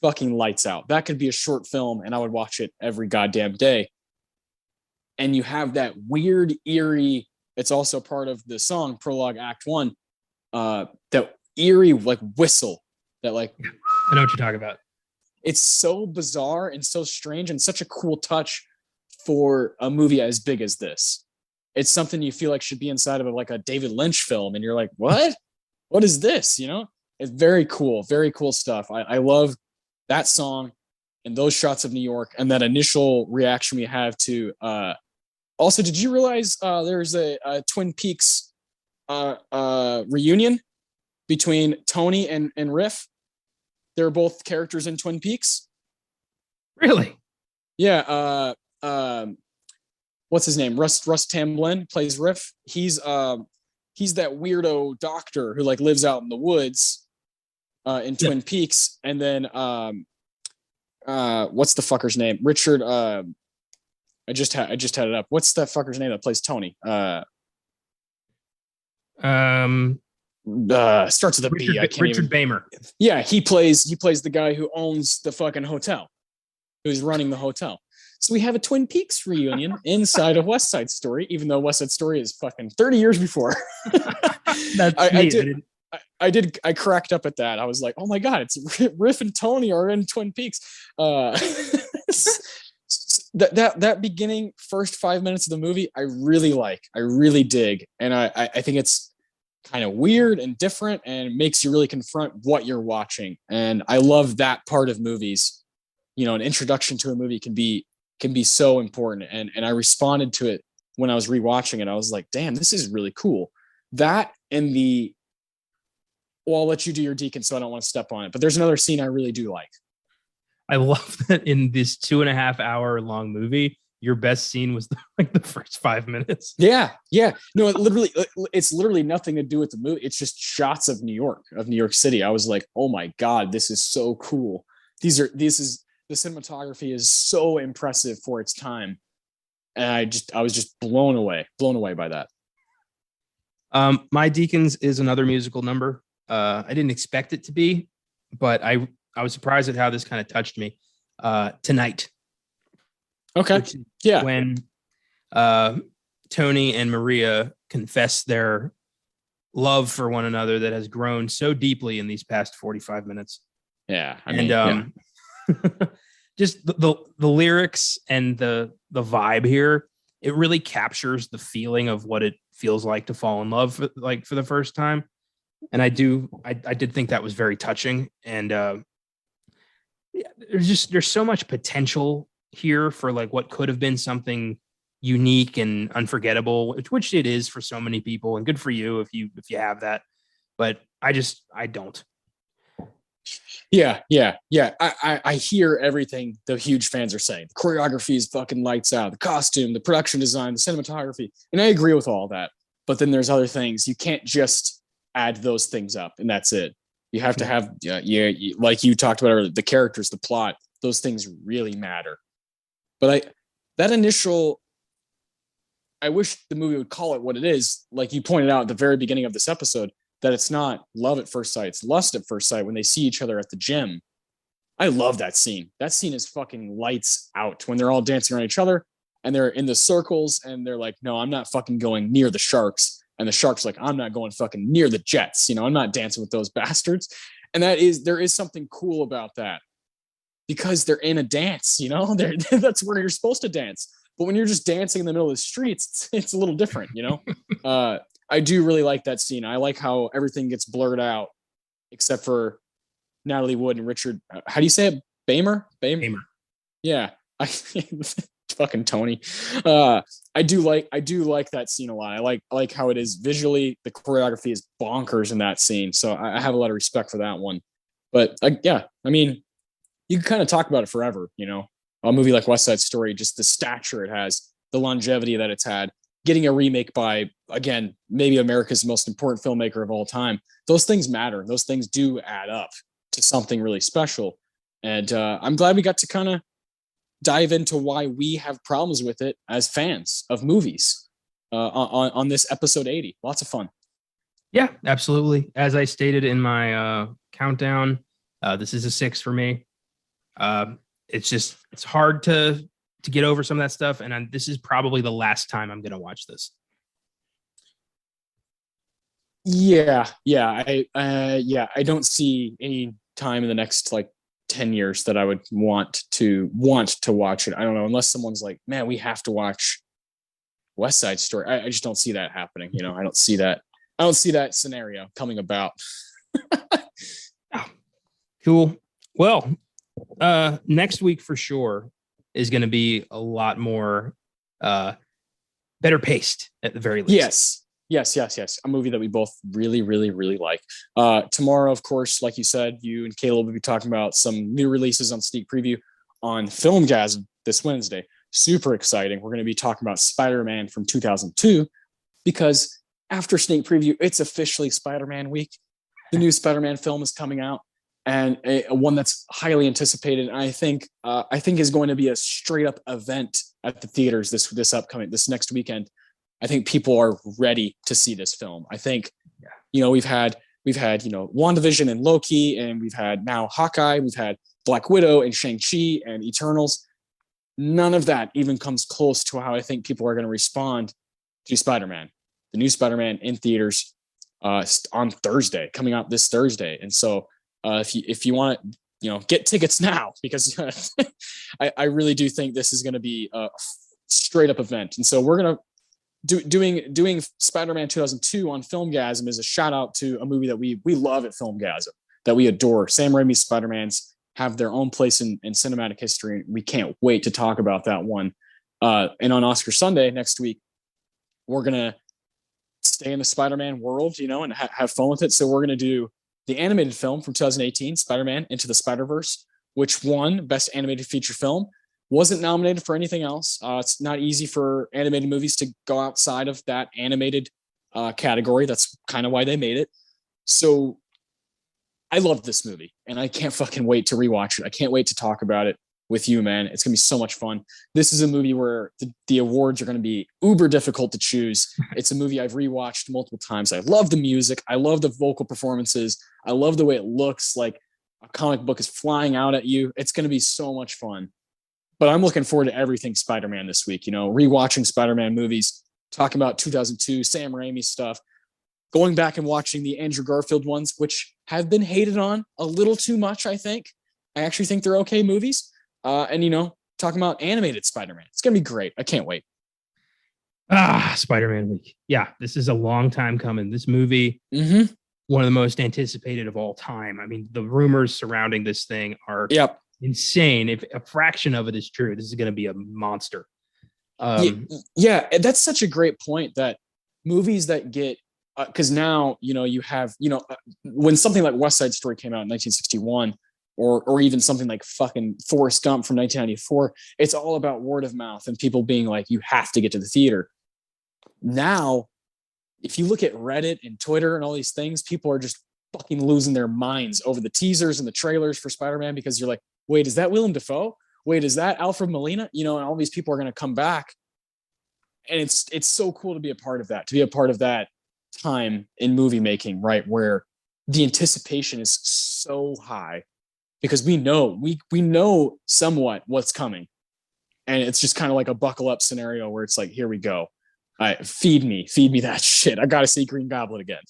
A: fucking lights out. That could be a short film, and I would watch it every goddamn day. And you have that weird, eerie, it's also part of the song Prologue Act 1, that eerie like whistle that like,
B: I know what you're talking about.
A: It's so bizarre and so strange and such a cool touch for a movie as big as this. It's something you feel like should be inside of like a David Lynch film, and you're like, what is this? It's very cool stuff. I love that song and those shots of New York, and that initial reaction we have to also, did you realize there's a Twin Peaks reunion between Tony and Riff? They're both characters in Twin Peaks.
B: Really?
A: Yeah. What's his name? Russ Tamblyn plays Riff. He's that weirdo doctor who like lives out in the woods in Twin Peaks. And then what's the fucker's name? Richard. I just had it up. What's that fucker's name that plays Tony? Starts with a B.
B: Richard Bamer.
A: Yeah, he plays the guy who owns the fucking hotel, who's running the hotel. So we have a Twin Peaks reunion inside of West Side Story, even though West Side Story is fucking 30 years before.
B: That's
A: I cracked up at that. I was like, oh my God, it's Riff and Tony are in Twin Peaks. That beginning first 5 minutes of the movie, I really dig. And I think it's kind of weird and different and makes you really confront what you're watching. And I love that part of movies. An introduction to a movie can be so important. And I responded to it when I was rewatching it. I was like, damn, this is really cool. That and I'll let you do your deacon, so I don't want to step on it. But there's another scene I really do like. I
B: love that in this 2.5 hour long movie, your best scene was the first 5 minutes.
A: Yeah. No, it's literally nothing to do with the movie. It's just shots of New York City. I was like, oh my God, this is so cool. The cinematography is so impressive for its time. And I was just blown away by that.
B: My Deacons is another musical number. I didn't expect it to be, but I was surprised at how this kind of touched me. Tonight.
A: Okay. Yeah.
B: When Tony and Maria confess their love for one another that has grown so deeply in these past 45 minutes.
A: Yeah.
B: Just the lyrics and the vibe here, it really captures the feeling of what it feels like to fall in love for the first time. And I did think that was very touching. And there's so much potential here for like what could have been something unique and unforgettable, which it is for so many people, and good for you if you have that. But I don't.
A: Yeah. I hear everything the huge fans are saying. The choreography is fucking lights out. The costume, the production design, the cinematography. And I agree with all that. But then there's other things. You can't just add those things up and that's it. You have to have, like you talked about earlier, the characters, the plot, those things really matter. But that initial I wish the movie would call it what it is. Like you pointed out at the very beginning of this episode, that it's not love at first sight, it's lust at first sight when they see each other at the gym. I love that scene. That scene is fucking lights out when they're all dancing around each other and they're in the circles and they're like, no, I'm not fucking going near the sharks. And the shark's like, I'm not going fucking near the jets. You know, I'm not dancing with those bastards. And there is something cool about that because they're in a dance, you know, that's where you're supposed to dance. But when you're just dancing in the middle of the streets, it's a little different, you know? I do really like that scene. I like how everything gets blurred out except for Natalie Wood and Richard. How do you say it? Bamer? Yeah. Fucking Tony. I do like that scene a lot. I like how it is visually. The choreography is bonkers in that scene. So I have a lot of respect for that one. But yeah, I mean, you can kind of talk about it forever, you know, a movie like West Side Story, just the stature it has, the longevity that it's had, getting a remake by, again, maybe America's most important filmmaker of all time. Those things matter. Those things do add up to something really special. And I'm glad we got to kind of dive into why we have problems with it as fans of movies on this episode 80. Lots of fun.
B: Yeah, absolutely. As I stated in my countdown, this is a 6 for me. It's hard to get over some of that stuff. And this is probably the last time I'm going to watch this.
A: Yeah. I don't see any time in the next like 10 years that I would want to watch it. I don't know, unless someone's like, man, we have to watch West Side Story. I just don't see that happening. You know, I don't see that scenario coming about.
B: Cool. Well, next week for sure is going to be a lot more better paced at the very least. Yes. A movie that we both really, really, really like. Tomorrow, of course, like you said, you and Caleb will be talking about some new releases on Sneak Preview on Filmgazm this Wednesday. Super exciting. We're going to be talking about Spider-Man from 2002 because after Sneak Preview, it's officially Spider-Man week. The new Spider-Man film is coming out, and one that's highly anticipated. And I think is going to be a straight up event at the theaters this next weekend. I think people are ready to see this film. I think, you know, we've had, you know, WandaVision and Loki, and we've had now Hawkeye, we've had Black Widow and Shang-Chi and Eternals. None of that even comes close to how I think people are going to respond to Spider-Man, the new Spider-Man in theaters on Thursday, coming out this Thursday. And so if you want to, you know, get tickets now, because I really do think this is going to be a straight up event. And so we're going to, doing Spider-Man 2002 on Filmgazm is a shout out to a movie that we love at Filmgazm, that we adore. Sam Raimi's Spider-Mans have their own place in cinematic history. We can't wait to talk about that one. And on Oscar Sunday next week, we're going to stay in the Spider-Man world, you know, and have fun with it. So we're going to do the animated film from 2018, Spider-Man Into the Spider-Verse, which won Best Animated Feature Film. Wasn't nominated for anything else. It's not easy for animated movies to go outside of that animated category. That's kind of why they made it. So I love this movie, and I can't fucking wait to rewatch it. I can't wait to talk about it with you, man. It's going to be so much fun. This is a movie where the awards are going to be uber difficult to choose. It's a movie I've rewatched multiple times. I love the music. I love the vocal performances. I love the way it looks like a comic book is flying out at you. It's going to be so much fun. But I'm looking forward to everything Spider-Man this week, you know, rewatching Spider-Man movies, talking about 2002, Sam Raimi stuff, going back and watching the Andrew Garfield ones, which have been hated on a little too much, I think. I actually think they're okay movies. And, you know, talking about animated Spider-Man. It's going to be great. I can't wait. Spider-Man week. Yeah, this is a long time coming. This movie, one of the most anticipated of all time. I mean, the rumors surrounding this thing are insane. If a fraction of it is true, this is going to be a monster.
A: Yeah, that's such a great point, that movies that get, because now, you know, you have, you know, when something like West Side Story came out in 1961, or even something like fucking Forrest Gump from 1994, it's all about word of mouth and people being like, you have to get to the theater. Now, if you look at Reddit and Twitter and all these things, people are just fucking losing their minds over the teasers and the trailers for Spider-Man, because you're like, wait, is that Willem Dafoe? Wait, is that Alfred Molina? You know, and all these people are going to come back. And it's so cool to be a part of that, to be a part of that time in movie making, right? Where the anticipation is so high because we know somewhat what's coming. And it's just kind of like a buckle up scenario where it's like, here we go. Feed me that shit. I got to see Green Goblin again.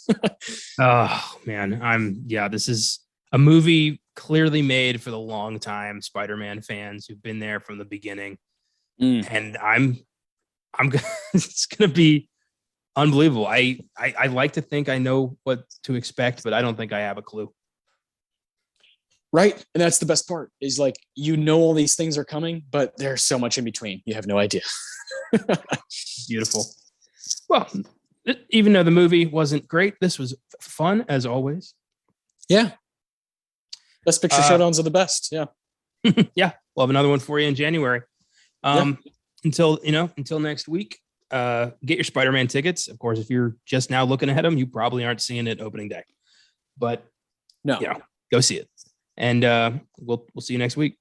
B: Oh man, this is a movie clearly made for the long time Spider-Man fans who've been there from the beginning. And I'm it's going to be unbelievable. I like to think I know what to expect, but I don't think I have a clue.
A: Right. And that's the best part is like, all these things are coming, but there's so much in between. You have no idea.
B: Beautiful. Well, even though the movie wasn't great, this was fun as always.
A: Yeah. Best picture showdowns are the best. Yeah.
B: Yeah. We'll have another one for you in January. Until next week, get your Spider-Man tickets. Of course, if you're just now looking ahead of them, you probably aren't seeing it opening day, but
A: no,
B: go see it. And we'll see you next week.